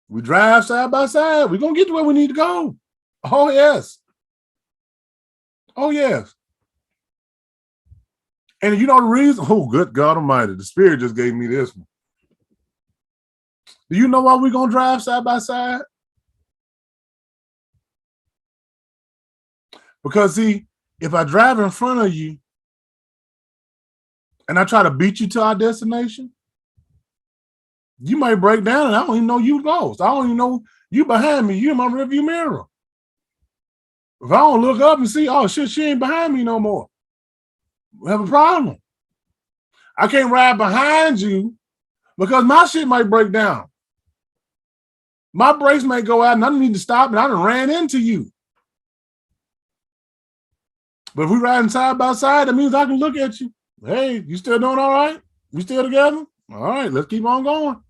A: we drive side by side. We're gonna get to where we need to go. Oh, yes. Oh, yes. And you know the reason? Oh, good God Almighty. The Spirit just gave me this one. Do you know why we're going to drive side by side? Because, see, if I drive in front of you and I try to beat you to our destination, you might break down and I don't even know you lost. I don't even know you behind me. You in my rearview mirror. If I don't look up and see, oh, shit, she ain't behind me no more, we have a problem. I can't ride behind you because my shit might break down. My brakes may go out and I need to stop and I done ran into you. But if we riding side by side, that means I can look at you. Hey, you still doing all right? We still together? All right, let's keep on going.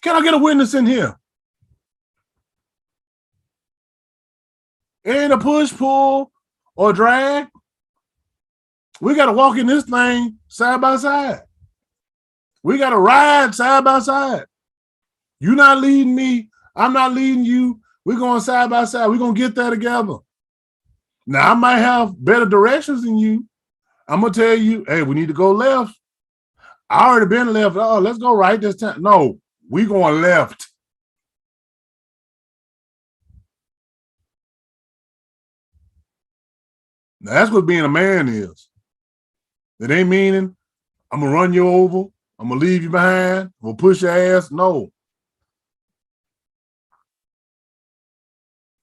A: Can I get a witness in here? It ain't a push, pull, or drag. We got to walk in this thing side by side. We got to ride side by side. You're not leading me. I'm not leading you. We're going side by side. We're going to get there together. Now, I might have better directions than you. I'm going to tell you, hey, we need to go left. I already been left. Oh, let's go right this time. No, we going left. Now, that's what being a man is. It ain't meaning I'm going to run you over. I'm going to leave you behind. I'm going to push your ass. No.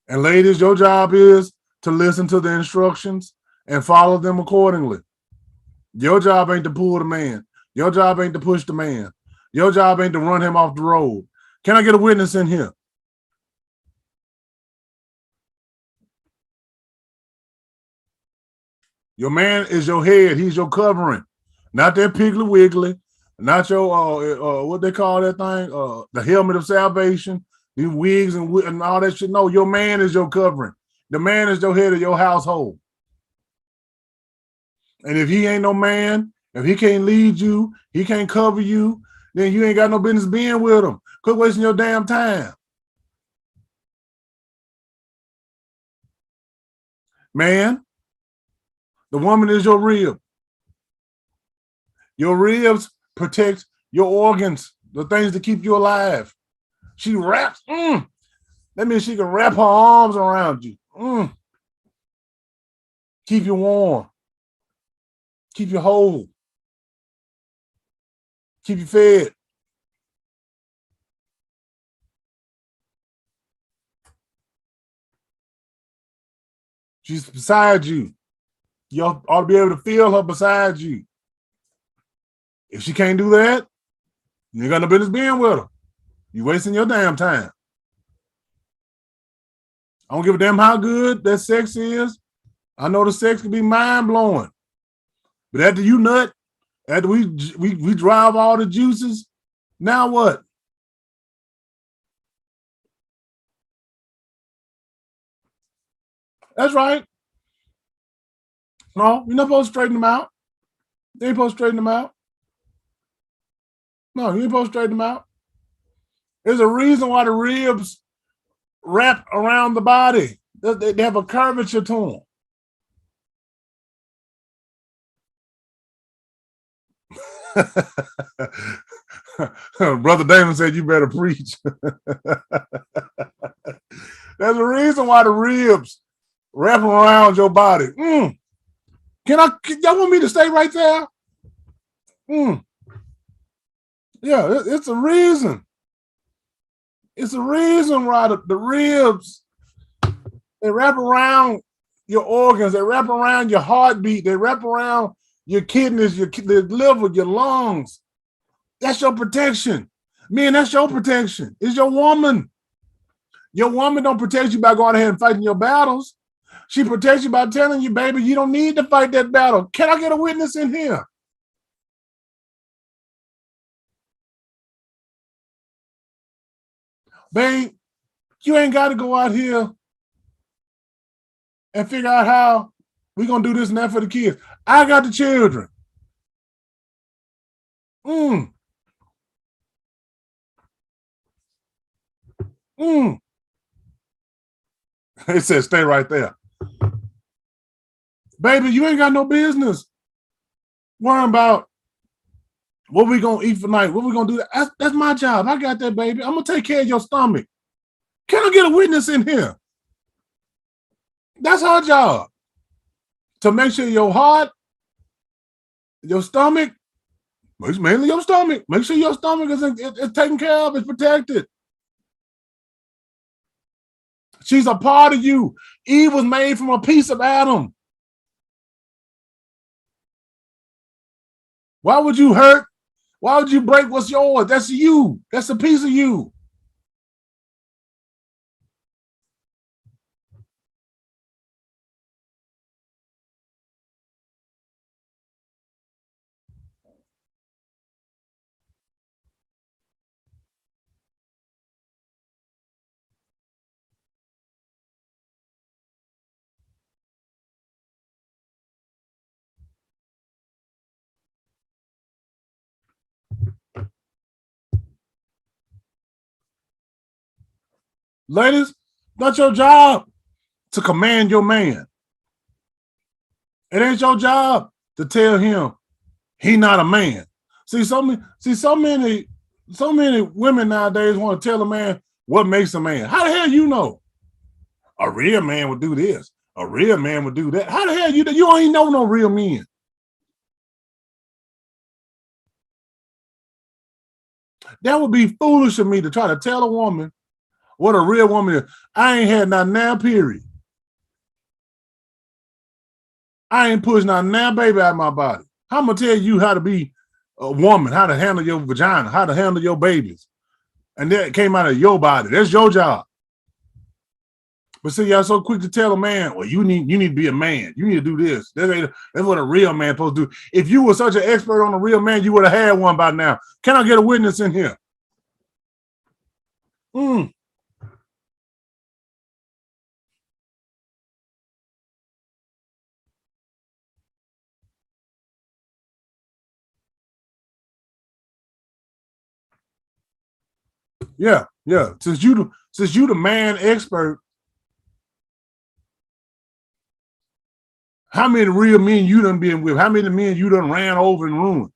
A: And ladies, your job is to listen to the instructions and follow them accordingly. Your job ain't to pull the man. Your job ain't to push the man. Your job ain't to run him off the road. Can I get a witness in here? Your man is your head. He's your covering. Not that Piggly Wiggly. Not your, what they call that thing? The helmet of salvation. These wigs and all that shit. No, your man is your covering. The man is your head of your household. And if he ain't no man, if he can't lead you, he can't cover you, then you ain't got no business being with him. Quit wasting your damn time. Man, the woman is your rib. Your ribs protect your organs, the things that keep you alive. She wraps. That means she can wrap her arms around you. Keep you warm. Keep you whole. Keep you fed. She's beside you. You ought to be able to feel her beside you. If she can't do that, you ain't got no business being with her. You wasting your damn time. I don't give a damn how good that sex is. I know the sex can be mind-blowing. But after you nut, after we drive all the juices, now what? That's right. No, you're not supposed to straighten them out. You ain't supposed to straighten them out. No, you ain't supposed to straighten them out. There's a reason why the ribs wrap around the body. They have a curvature to them. Brother Damon said you better preach. There's a reason why the ribs wrap around your body. Y'all want me to stay right there? Yeah, it's a reason. It's a reason why the ribs, they wrap around your organs, they wrap around your heartbeat, they wrap around your kidneys, your liver, your lungs. That's your protection. Man, that's your protection. It's your woman. Your woman don't protect you by going ahead and fighting your battles. She protects you by telling you, baby, you don't need to fight that battle. Can I get a witness in here? Babe, you ain't got to go out here and figure out how we're going to do this and that for the kids. I got the children. It says stay right there. Baby, you ain't got no business worrying about what we gonna eat for night. What we gonna do? That's my job. I got that, baby. I'm gonna take care of your stomach. Can I get a witness in here? That's our job. To make sure your heart, your stomach, mainly your stomach, make sure your stomach is taken care of, it's protected. She's a part of you. Eve was made from a piece of Adam. Why would you hurt? Why would you break what's yours? That's you. That's a piece of you. Ladies, not your job to command your man. It ain't your job to tell him he not a man. So many women nowadays want to tell a man what makes a man. How the hell you know? A real man would do this. A real man would do that. How the hell you don't even know no real men? That would be foolish of me to try to tell a woman what a real woman is. I ain't had not now, period. I ain't pushed not now, baby, out of my body. I'm gonna tell you how to be a woman, how to handle your vagina, how to handle your babies. And that came out of your body. That's your job. But see, y'all so quick to tell a man, well, you need to be a man. You need to do this. That's what a real man supposed to do. If you were such an expert on a real man, you would have had one by now. Can I get a witness in here? Yeah. Since you the man expert, how many real men you done been with? How many men you done ran over and ruined?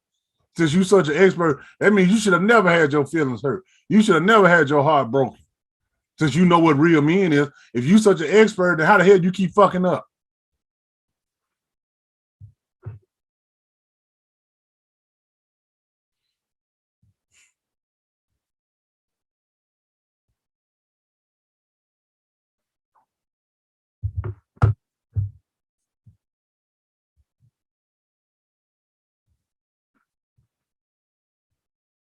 A: Since you such an expert, that means you should have never had your feelings hurt. You should have never had your heart broken. Since you know what real men is, if you such an expert, then how the hell do you keep fucking up?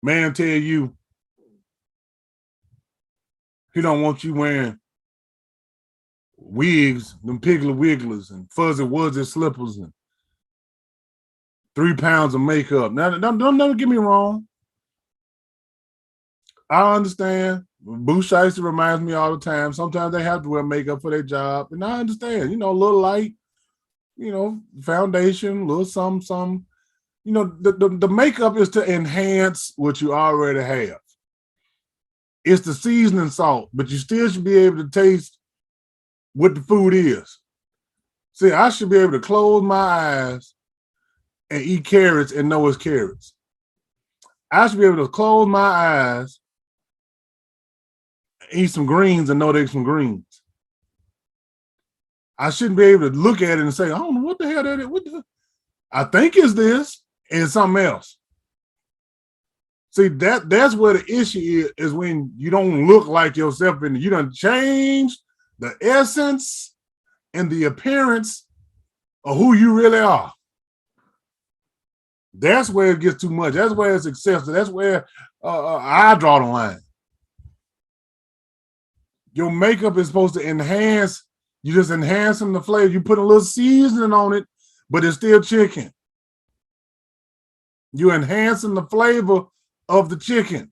A: Man tell you he don't want you wearing wigs, them piggly wigglers and fuzzy wuzzy slippers and 3 pounds of makeup. Now, don't get me wrong. I understand. Boo Shiesty reminds me all the time. Sometimes they have to wear makeup for their job. And I understand, a little light, foundation, a little some. The makeup is to enhance what you already have. It's the seasoning salt, but you still should be able to taste what the food is. See, I should be able to close my eyes and eat carrots and know it's carrots. I should be able to close my eyes, eat some greens and know there's some greens. I shouldn't be able to look at it and say, I don't know what the hell that is. I think it's this and it's something else. See, that's where the issue is when you don't look like yourself and you done changed the essence and the appearance of who you really are. That's where it gets too much. That's where it's excessive. That's where I draw the line. Your makeup is supposed to enhance. You just enhancing the flavor. You put a little seasoning on it, but it's still chicken. You're enhancing the flavor of the chicken.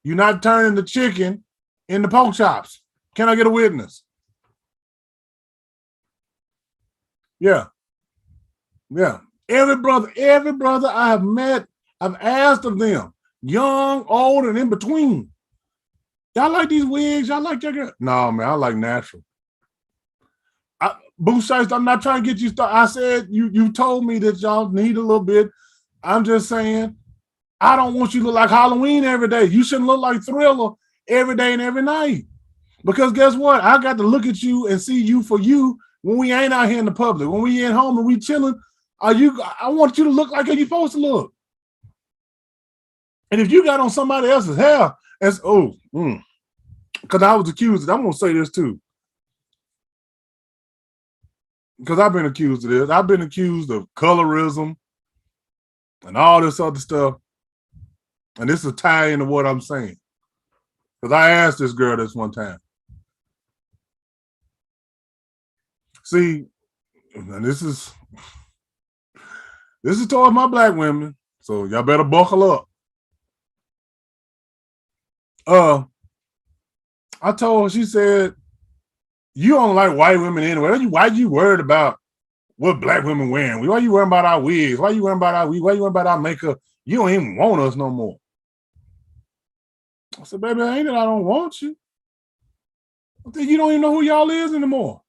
A: You're not turning the chicken into pork chops. Can I get a witness? Yeah. Every brother I have met, I've asked of them, young, old, and in between. Y'all like these wigs? Y'all like that girl? No, man, I like natural. Boo Shiesty, I'm not trying to get you started. I said you told me that y'all need a little bit. I'm just saying, I don't want you to look like Halloween every day. You shouldn't look like Thriller every day and every night. Because guess what? I got to look at you and see you for you when we ain't out here in the public. When we at home and we chilling, I want you to look like how you supposed to look. And if you got on somebody else's hair, that's because I was accused. I'm gonna say this too. Because I've been accused of this. I've been accused of colorism and all this other stuff. And this is tie into what I'm saying. Because I asked this girl this one time. See, and this is towards my black women, so y'all better buckle up. I told her, she said, you don't like white women anyway. Why you worried about what black women wearing? Why you worrying about our wigs? Why you worrying about our wigs? Why you worrying about our makeup? You don't even want us no more. I said, baby, ain't it I don't want you. I said, you don't even know who y'all is anymore.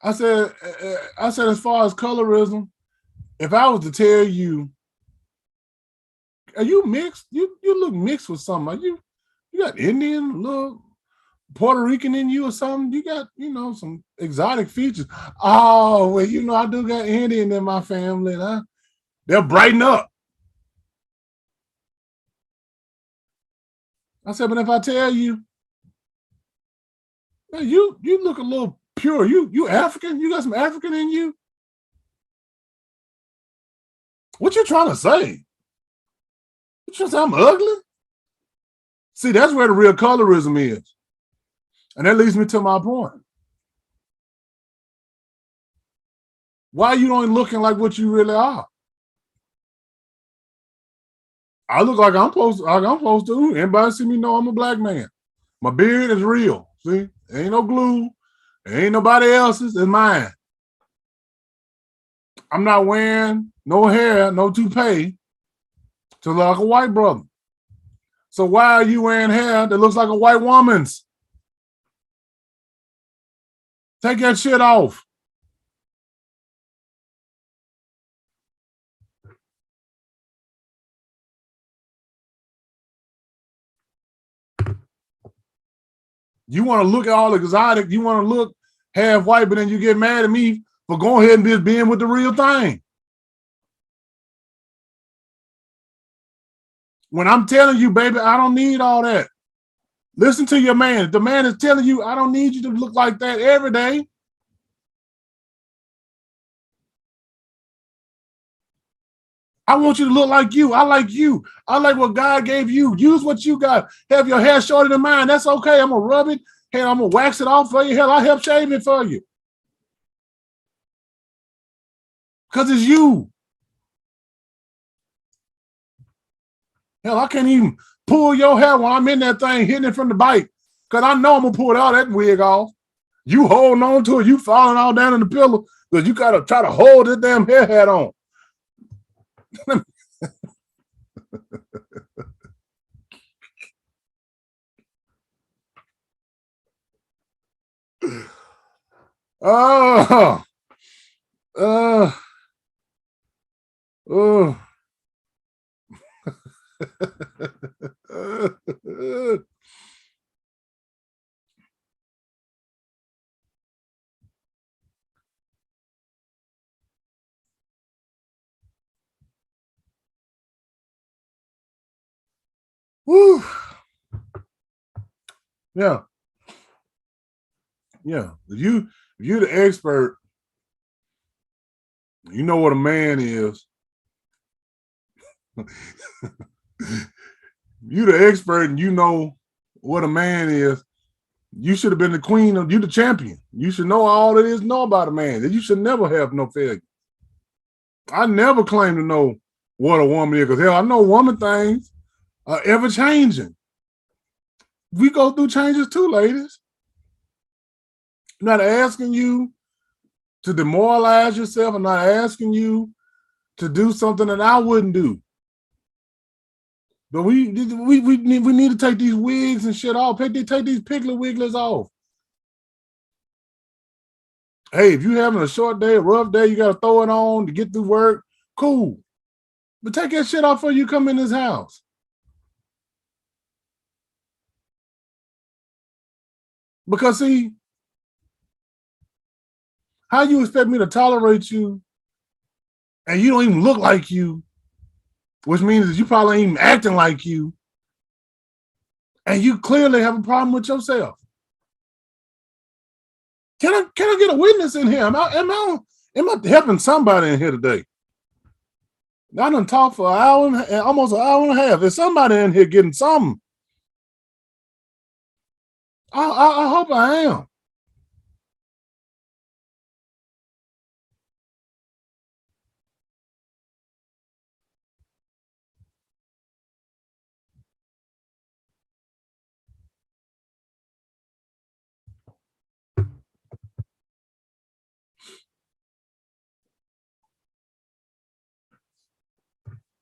A: I said, as far as colorism, if I was to tell you, are you mixed? You look mixed with something. You got Indian, little Puerto Rican in you or something? You got, some exotic features. Oh, well, I do got Indian in my family. And they'll brighten up. I said, but if I tell you, you look a little pure. You African? You got some African in you? What you trying to say? You trying to say I'm ugly? See, that's where the real colorism is. And that leads me to my point. Why you don't looking like what you really are? I look like I'm supposed to. Anybody see me know I'm a black man. My beard is real. See, ain't no glue. Ain't nobody else's. It's mine. I'm not wearing no hair, no toupee to look like a white brother. So why are you wearing hair that looks like a white woman's? Take that shit off. You want to look at all exotic, you want to look half white, but then you get mad at me for going ahead and just being with the real thing. When I'm telling you, baby, I don't need all that. Listen to your man. If the man is telling you, I don't need you to look like that every day. I want you to look like you. I like you. I like what God gave you. Use what you got. Have your hair shorter than mine. That's okay. I'm going to rub it. Hell, I'm going to wax it off for you. Hell, I'll help shave it for you. Because it's you. Hell, I can't even pull your hair when I'm in that thing hitting it from the bike. Because I know I'm going to pull all that wig off. You holding on to it. You falling all down in the pillow because you got to try to hold this damn hair hat on. Oh, oh. Woo. Yeah. Yeah. If you're the expert, you know what a man is. You're the expert and you know what a man is. You should have been the queen of you the champion. You should know all there is to know about a man. You should never have no failure. I never claim to know what a woman is, because hell, I know woman things are ever changing. We go through changes too, ladies. I'm not asking you to demoralize yourself. I'm not asking you to do something that I wouldn't do. But we need to take these wigs and shit off. Take these piggly wigglers off. Hey, if you're having a short day, a rough day, you got to throw it on to get through work. Cool. But take that shit off before you come in this house. Because see, how you expect me to tolerate you and you don't even look like you, which means that you probably ain't even acting like you, and you clearly have a problem with yourself. Can I get a witness in here? Am I helping somebody in here today? I done talked for an hour and almost an hour and a half. There's somebody in here getting something. I hope I am.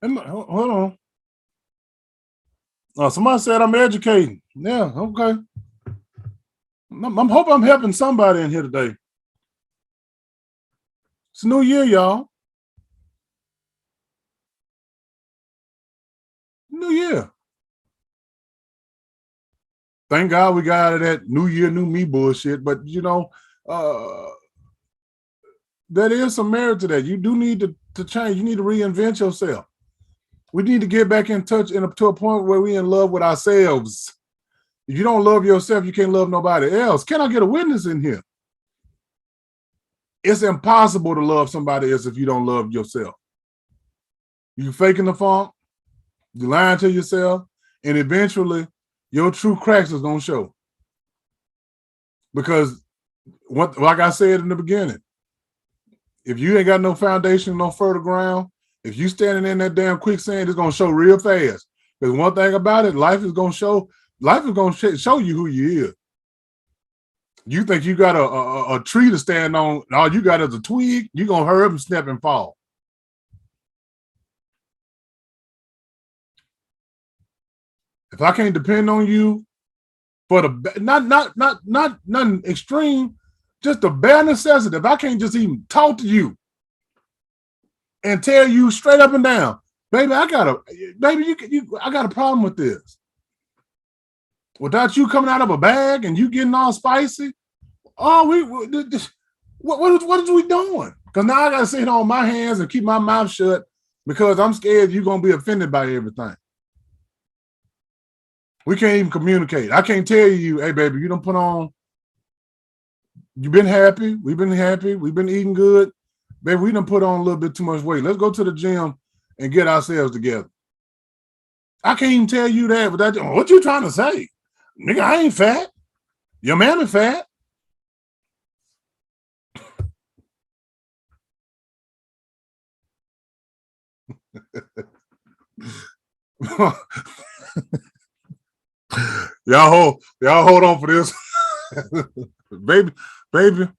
A: Hold on. Oh, somebody said I'm educating. Yeah, okay. I'm hoping I'm helping somebody in here today. It's a new year, y'all. New year. Thank God we got out of that new year, new me bullshit. But there is some merit to that. You do need to change. You need to reinvent yourself. We need to get back in touch to a point where we're in love with ourselves. If you don't love yourself, you can't love nobody else. Can I get a witness in here? It's impossible to love somebody else if you don't love yourself. You faking the funk, you lying to yourself, and eventually your true cracks is gonna show. Because like I said in the beginning, if you ain't got no foundation, no fertile ground, if you standing in that damn quicksand, it's gonna show real fast. Because one thing about it, life is gonna show you who you is. You think you got a tree to stand on, all you got is a twig, you're gonna hurry up and snap and fall. If I can't depend on you for the not nothing extreme, just the bare necessity. If I can't just even talk to you and tell you straight up and down, baby, I got a problem with this. without you coming out of a bag and you getting all spicy. Oh, what is we doing? Because now I got to sit on my hands and keep my mouth shut because I'm scared you're going to be offended by everything. We can't even communicate. I can't tell you, hey, baby, you don't put on. You've been happy. We've been happy. We've been eating good. Baby, we done put on a little bit too much weight. Let's go to the gym and get ourselves together. I can't even tell you that, but what you trying to say? Nigga, I ain't fat. Your man is fat. y'all hold on for this. baby, the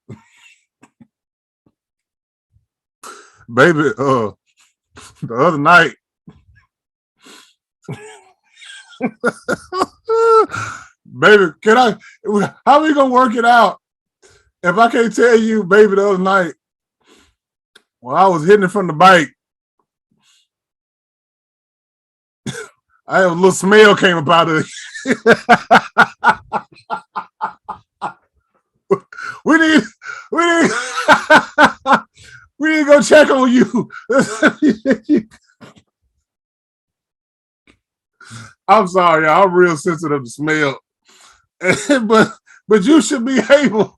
A: other night, baby, how we gonna work it out if I can't tell you, baby, the other night when I was hitting it from the bike, I had a little smell came up out of it. we need we need to go check on you. I'm sorry, y'all. I'm real sensitive to smell. but you should be able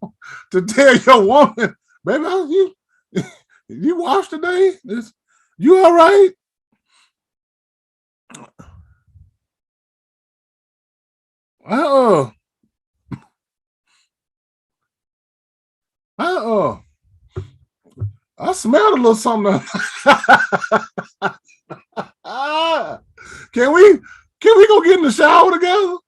A: to tell your woman, baby, you washed today? You all right? I smelled a little something. Can we go get in the shower together?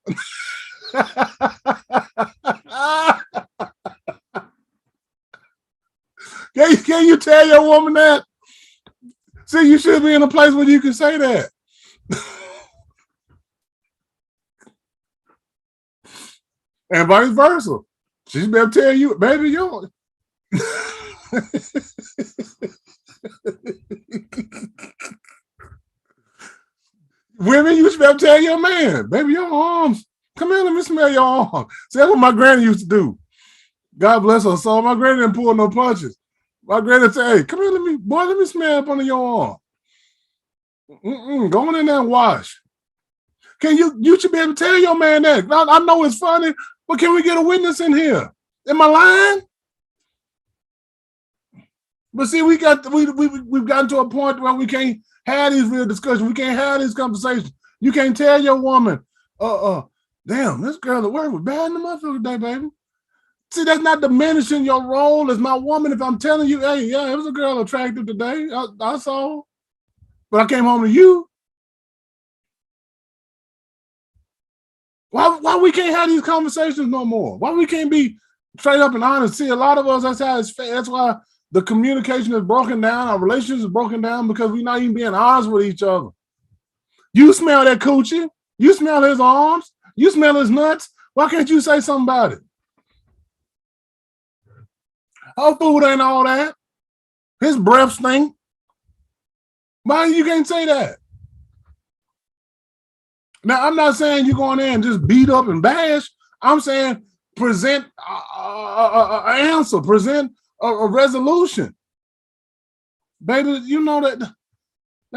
A: Can you tell your woman that? See, you should be in a place where you can say that. And vice versa. She's better tell you, baby, you women, you should better tell your man, baby, your arms. Come here, let me smell your arms. See, that's what my granny used to do. God bless her soul. My granny didn't pull no punches. My granny said, hey, come here, let me smell up under your arm. Go in there and wash. You should be able to tell your man that. I know it's funny, but can we get a witness in here? Am I lying? But see, we've gotten to a point where we can't have these real discussions. We can't have these conversations. You can't tell your woman, damn, this girl at work was bad in the motherfucker today, baby. See, that's not diminishing your role as my woman. If I'm telling you, hey, yeah, it was a girl attractive today. I saw, but I came home to you. Why we can't have these conversations no more? Why we can't be straight up and honest? See, a lot of us, that's why the communication is broken down. Our relationship is broken down because we're not even being honest with each other. You smell that coochie. You smell his arms. You smell his nuts. Why can't you say something about it? Her food ain't all that. His breath stink. Why you can't say that? Now, I'm not saying you're going there and just beat up and bash. I'm saying present an answer, present a resolution. Baby, you know that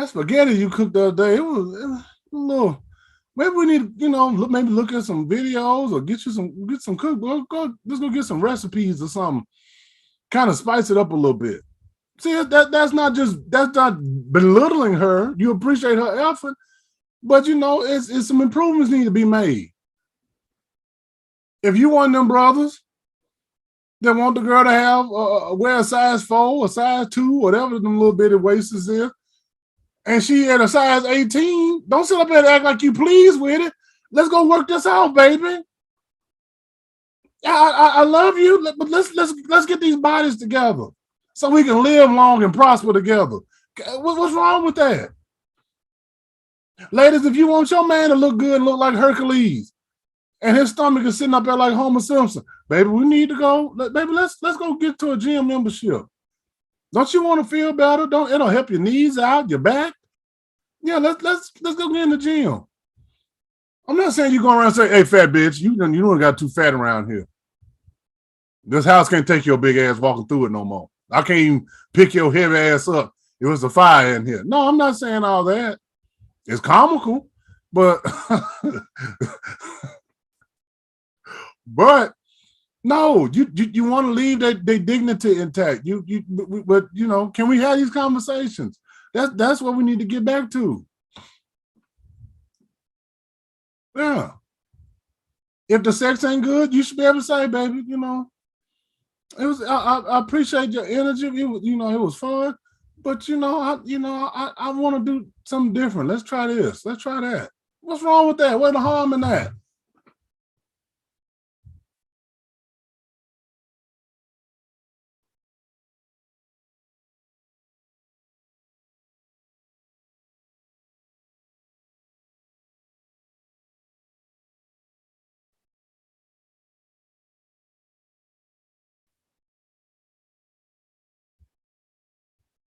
A: spaghetti you cooked the other day, it was a little, maybe we need, maybe look at some videos or get some cook. Let's go get some recipes or something. Kind of spice it up a little bit. See, that's not belittling her. You appreciate her effort. But it's some improvements need to be made. If you want them brothers that want the girl to have wear a size 4, a size 2, whatever them little bitty waists is, and she at a size 18, don't sit up there and act like you pleased with it. Let's go work this out, baby. I love you, but let's get these bodies together so we can live long and prosper together. What's wrong with that? Ladies, if you want your man to look good and look like Hercules, and his stomach is sitting up there like Homer Simpson, baby, we need to go. Baby, let's go get to a gym membership. Don't you want to feel better? It'll help your knees out, your back. Yeah, let's go get in the gym. I'm not saying you go around and say, hey, fat bitch, you don't got too fat around here. This house can't take your big ass walking through it no more. I can't even pick your heavy ass up. It was a fire in here. No, I'm not saying all that. It's comical, but but no, you want to leave their dignity intact. But can we have these conversations? That's what we need to get back to. Yeah. If the sex ain't good, you should be able to say, baby, it was. I appreciate your energy. It was, it was fun, but I want to do something different. Let's try this. Let's try that. What's wrong with that? Where's the harm in that?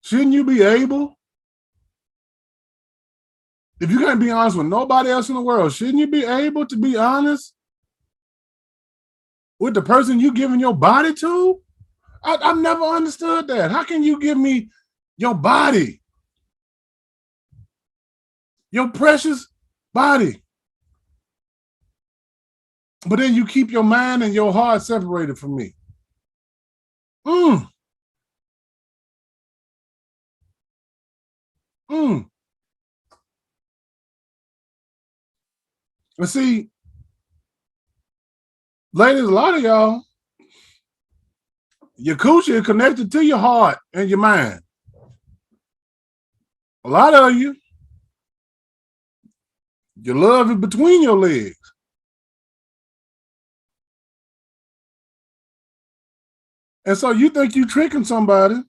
A: Shouldn't you be able? If you can't be honest with nobody else in the world, shouldn't you be able to be honest with the person you giving your body to? I've never understood that. How can you give me your body, your precious body, but then you keep your mind and your heart separated from me? Mm, mm. And see, ladies, a lot of y'all, your coochie is connected to your heart and your mind. A lot of you, your love is between your legs. And so you think you tricking somebody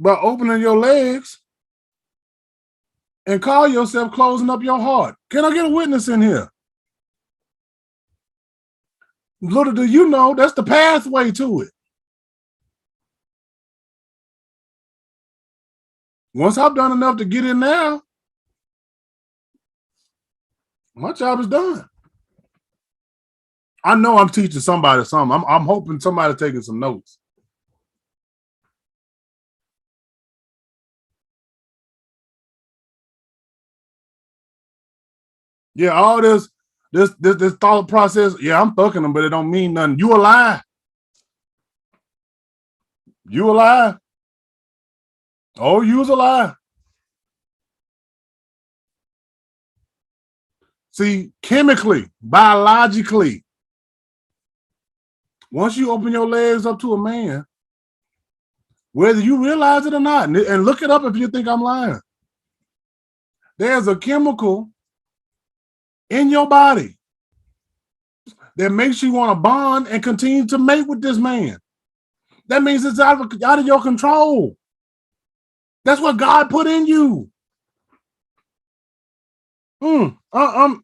A: by opening your legs and call yourself closing up your heart. Can I get a witness in here? Little do you know, that's the pathway to it. Once I've done enough to get in now, my job is done. I know I'm teaching somebody something. I'm hoping somebody's taking some notes. Yeah, all this thought process. Yeah, I'm fucking them, but it don't mean nothing. You a lie. You a lie. Oh, you was a lie. See, chemically, biologically, once you open your legs up to a man, whether you realize it or not, and look it up if you think I'm lying, there's a chemical in your body that makes you want to bond and continue to mate with this man. That means it's out of your control. That's what God put in you. Mm, uh,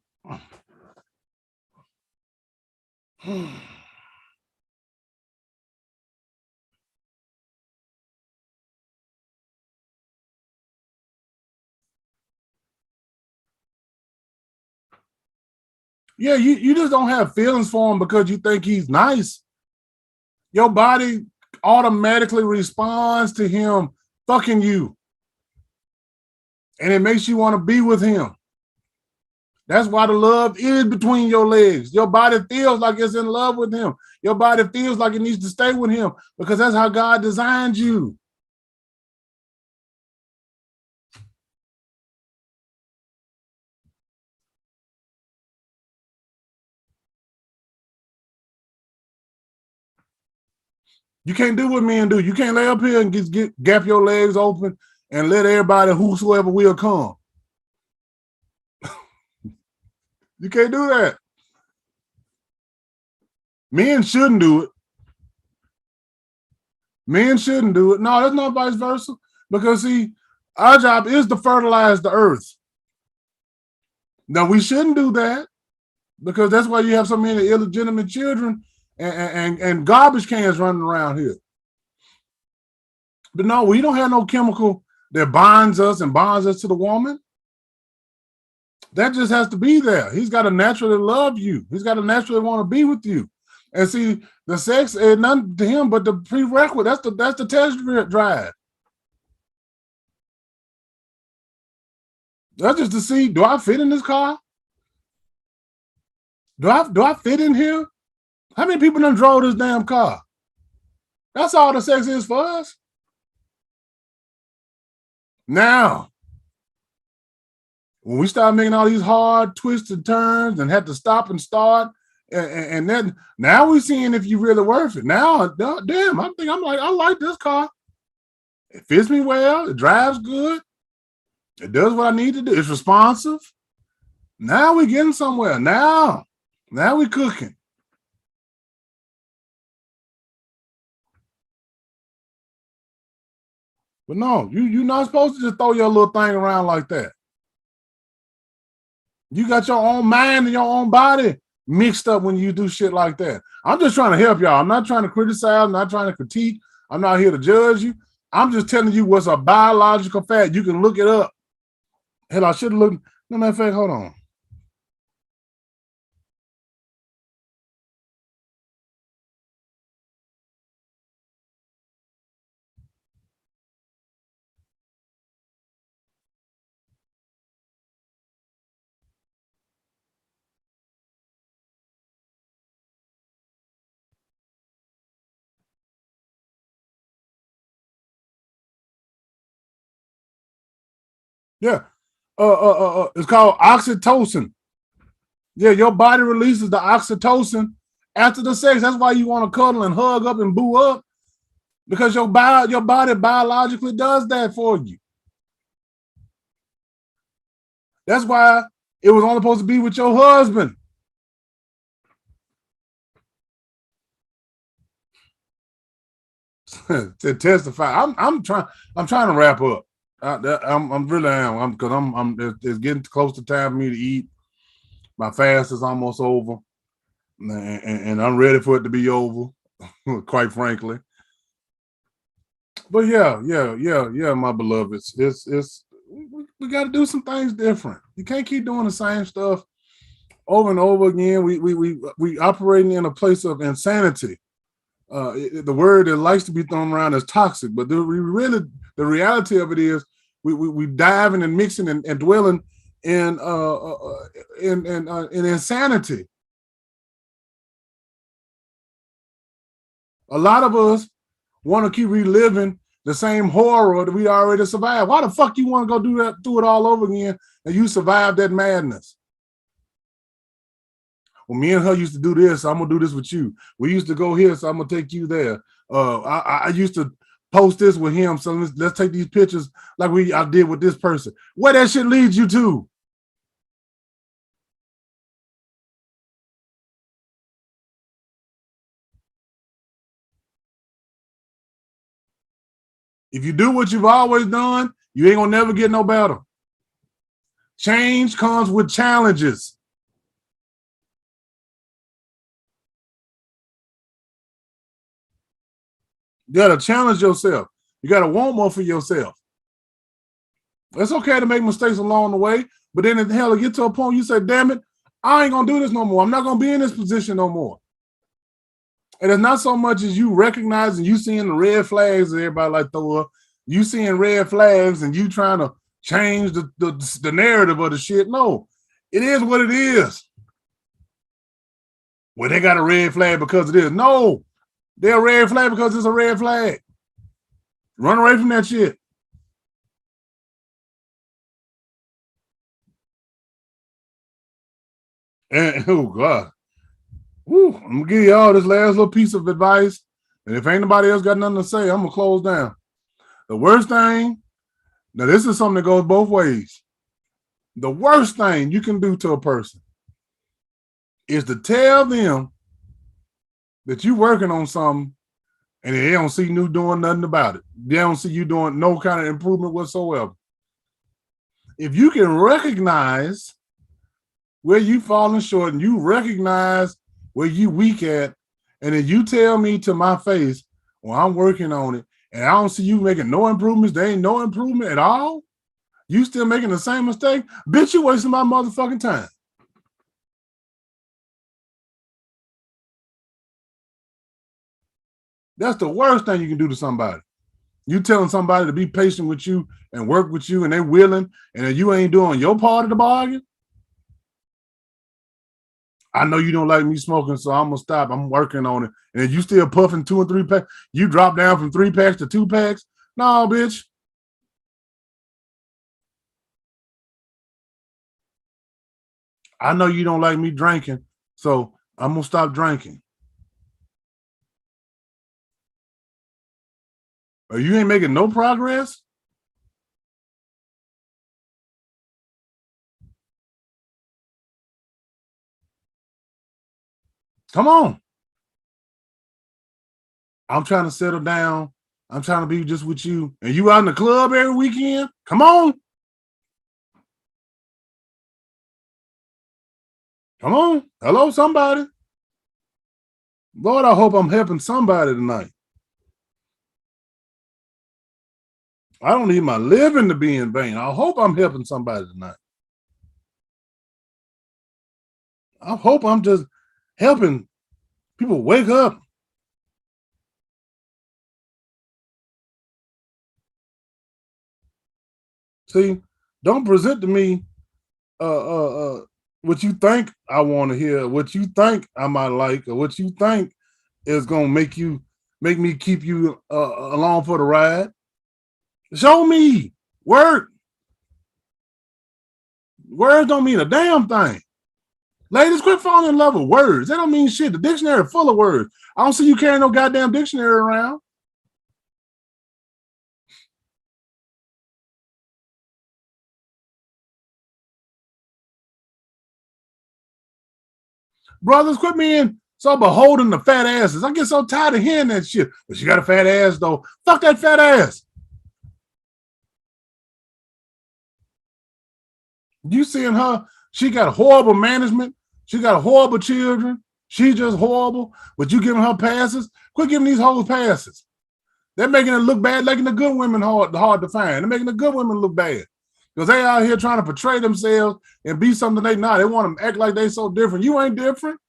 A: yeah, you just don't have feelings for him because you think he's nice. Your body automatically responds to him fucking you. And it makes you want to be with him. That's why the love is between your legs. Your body feels like it's in love with him. Your body feels like it needs to stay with him because that's how God designed you. You can't do what men do. You can't lay up here and gap your legs open and let everybody, whosoever will, come. You can't do that. Men shouldn't do it. Men shouldn't do it. No, that's not vice versa. Because see, our job is to fertilize the earth. Now we shouldn't do that because that's why you have so many illegitimate children and garbage cans running around here. But no, we don't have no chemical that binds us and bonds us to the woman. That just has to be there. He's got to naturally love you. He's got to naturally want to be with you. And see, the sex is nothing to him but the prerequisite. That's the test drive. That's just to see, do I fit in this car? Do I fit in here? How many people done drove this damn car? That's all the sex is for us. Now, when we start making all these hard twisted turns and had to stop and start, and then now we're seeing if you really worth it. Now, damn, I like this car. It fits me well. It drives good. It does what I need to do. It's responsive. Now we're getting somewhere. Now we're cooking. But no, you're not supposed to just throw your little thing around like that. You got your own mind and your own body mixed up when you do shit like that. I'm just trying to help y'all. I'm not trying to criticize. I'm not trying to critique. I'm not here to judge you. I'm just telling you what's a biological fact. You can look it up. Hell, I should have looked. No matter of fact, hold on. Yeah. It's called oxytocin. Yeah, your body releases the oxytocin after the sex. That's why you want to cuddle and hug up and boo up, because your body biologically does that for you. That's why it was only supposed to be with your husband. To testify. I'm trying to wrap up. I'm really am. Because it's getting close to time for me to eat. My fast is almost over, and I'm ready for it to be over. Quite frankly. But yeah, my beloveds. We got to do some things different. You can't keep doing the same stuff over and over again. We operating in a place of insanity. The word that likes to be thrown around is toxic, but the reality of it is we diving and mixing and dwelling in insanity. A lot of us want to keep reliving the same horror that we already survived. Why the fuck you want to go do it all over again and you survived that madness? Well, me and her used to do this. So I'm gonna do this with you. We used to go here, so I'm gonna take you there. I used to post this with him, so let's take these pictures like I did with this person. Where that shit leads you to? If you do what you've always done, you ain't gonna never get no better. Change comes with challenges. You gotta challenge yourself. You gotta want more for yourself. It's okay to make mistakes along the way, but then in hell, it get to a point you say, damn it, I ain't gonna do this no more. I'm not gonna be in this position no more. And it's not so much as you recognizing, you seeing the red flags that everybody like throw up, you seeing red flags and you trying to change the narrative of the shit. No, it is what it is. Well, they got a red flag because it is. No, they're a red flag because it's a red flag. Run away from that shit. And oh God. Woo, I'm gonna give y'all this last little piece of advice. And if ain't nobody else got nothing to say, I'm gonna close down. The worst thing, now this is something that goes both ways. The worst thing you can do to a person is to tell them that you're working on something and they don't see you doing nothing about it. They don't see you doing no kind of improvement whatsoever. If you can recognize where you falling short and you recognize where you weak at, and then you tell me to my face, well, I'm working on it, and I don't see you making no improvements, there ain't no improvement at all, You still making the same mistake? Bitch, you wasting my motherfucking time. That's the worst thing you can do to somebody. You telling somebody to be patient with you and work with you, and they willing, and you ain't doing your part of the bargain. I know you don't like me smoking, so I'm gonna stop. I'm working on it. And you still puffing 2 and 3 packs. You drop down from 3 packs to 2 packs. No, bitch. I know you don't like me drinking, so I'm gonna stop drinking. Or you ain't making no progress. Come on. I'm trying to settle down. I'm trying to be just with you. And you out in the club every weekend? Come on. Come on. Hello, somebody. Lord, I hope I'm helping somebody tonight. I don't need my living to be in vain. I hope I'm helping somebody tonight. I hope I'm just helping people wake up. See, don't present to me what you think I want to hear, what you think I might like, or what you think is gonna make me keep you along for the ride. Show me. Work. Words don't mean a damn thing. Ladies, quit falling in love with words. They don't mean shit. The dictionary is full of words. I don't see you carrying no goddamn dictionary around. Brothers, quit being so beholden to fat asses. I get so tired of hearing that shit. But she got a fat ass, though. Fuck that fat ass. You seeing her? She got horrible management. She got horrible children. She's just horrible. But you giving her passes? Quit giving these hoes passes. They're making it look bad, making the good women hard to find. They're making the good women look bad. Because they out here trying to portray themselves and be something they not. They want to act like they so different. You ain't different.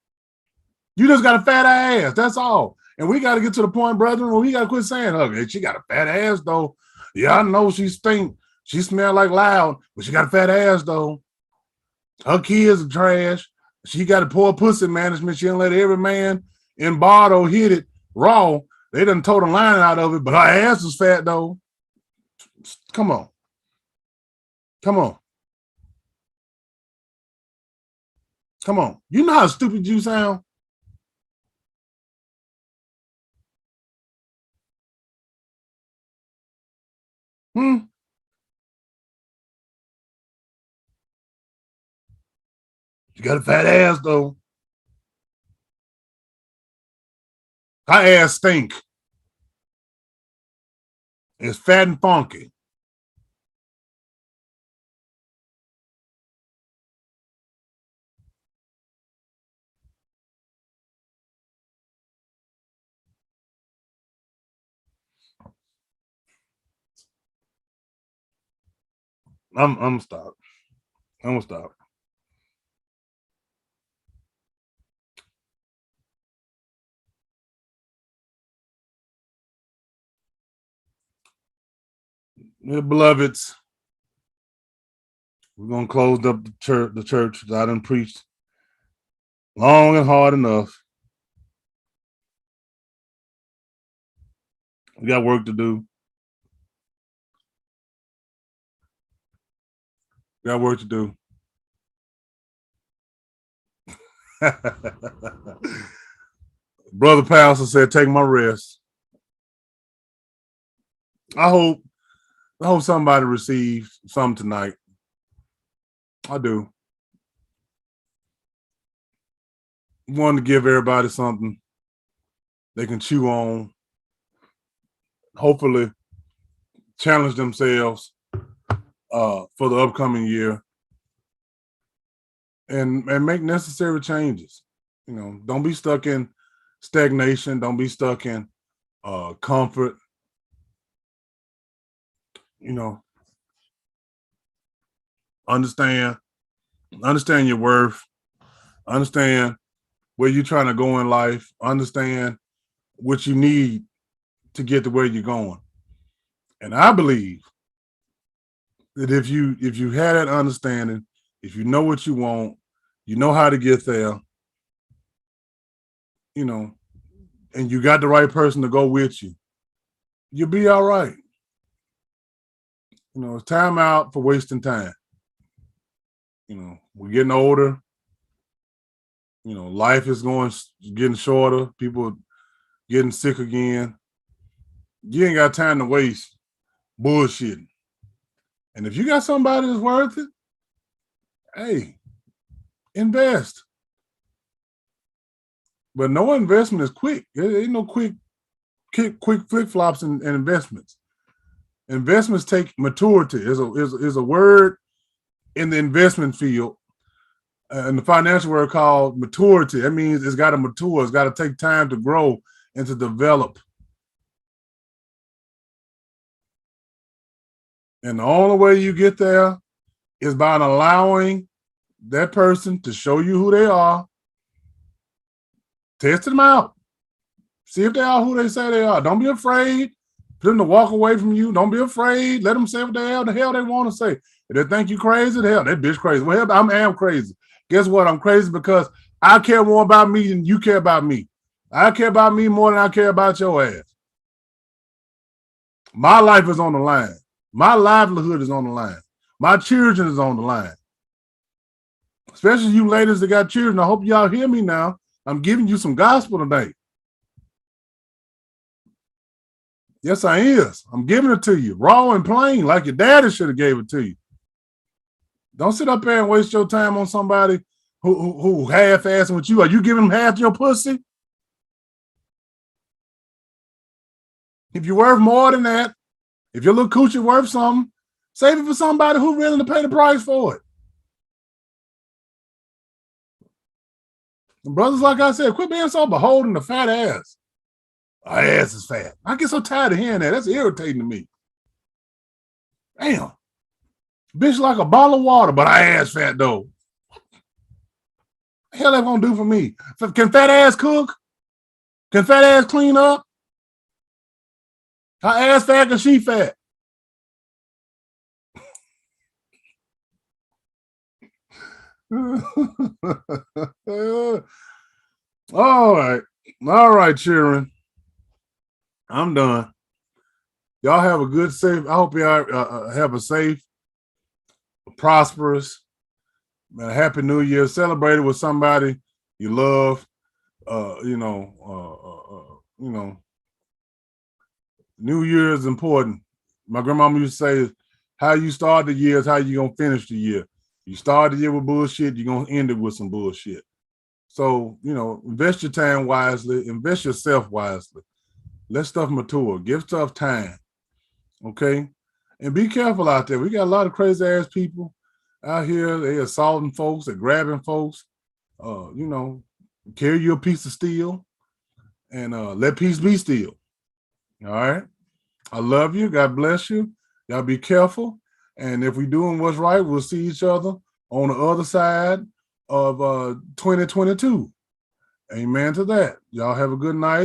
A: You just got a fat ass. That's all. And we got to get to the point, brethren, where we got to quit saying, okay, she got a fat ass, though. Yeah, I know she stink. She smell like loud, but she got a fat ass, though. Her kids are trash. She got a poor pussy management. She didn't let every man in Bardo hit it raw. They done told a line out of it, but her ass is fat, though. Come on. Come on. Come on. You know how stupid you sound? Hmm? She got a fat ass, though. Her ass stink. It's fat and funky. I'm gonna stop. I'm gonna stop. Beloveds, we're gonna close up the church that I done preached long and hard enough. We got work to do. We got work to do. Brother Pastor said, take my rest. I hope somebody receives some tonight. I do. Want to give everybody something they can chew on. Hopefully, challenge themselves for the upcoming year, and make necessary changes. You know, don't be stuck in stagnation. Don't be stuck in comfort. You know, understand your worth, understand where you're trying to go in life, understand what you need to get to where you're going. And I believe that if you had that understanding, if you know what you want, you know how to get there, you know, and you got the right person to go with you, you'll be all right. You know, it's time out for wasting time. You know, we're getting older. You know, life is getting shorter. People getting sick again. You ain't got time to waste bullshitting. And if you got somebody that's worth it, hey, invest. But no investment is quick. There ain't no quick flip flops and investments. Investments take maturity. Is a word in the investment field, in the financial world, called maturity. That means it's got to mature. It's got to take time to grow and to develop. And the only way you get there is by allowing that person to show you who they are. Test them out. See if they are who they say they are. Don't be afraid for them to walk away from you. Don't be afraid. Let them say what the hell they want to say. If they think you crazy, the hell, that bitch crazy. Well, I am crazy. Guess what? I'm crazy because I care more about me than you care about me. I care about me more than I care about your ass. My life is on the line. My livelihood is on the line. My children is on the line. Especially you ladies that got children. I hope y'all hear me now. I'm giving you some gospel today. Yes, I is. I'm giving it to you, raw and plain, like your daddy should have gave it to you. Don't sit up there and waste your time on somebody who half-assing with you. Are you giving them half your pussy? If you're worth more than that, if your little coochie worth something, save it for somebody who's willing to pay the price for it. And brothers, like I said, quit being so beholden to fat ass. Our ass is fat. I get so tired of hearing that. That's irritating to me. Damn. Bitch like a bottle of water, but our ass fat though. What the hell that gonna do for me? Can fat ass cook? Can fat ass clean up? Her ass fat and she fat. All right, children. I'm done. Y'all have a good, safe. I hope y'all have a safe, prosperous, happy New Year. Celebrate it with somebody you love. New Year is important. My grandmama used to say, how you start the year is how you gonna finish the year. You start the year with bullshit, you're gonna end it with some bullshit. So, invest your time wisely, invest yourself wisely. Let stuff mature, give stuff time. Okay? And be careful out there. We got a lot of crazy ass people out here. They assaulting folks, they're grabbing folks, carry you a piece of steel and let peace be still. All right. I love you. God bless you. Y'all be careful. And if we're doing what's right, we'll see each other on the other side of 2022. Amen to that. Y'all have a good night.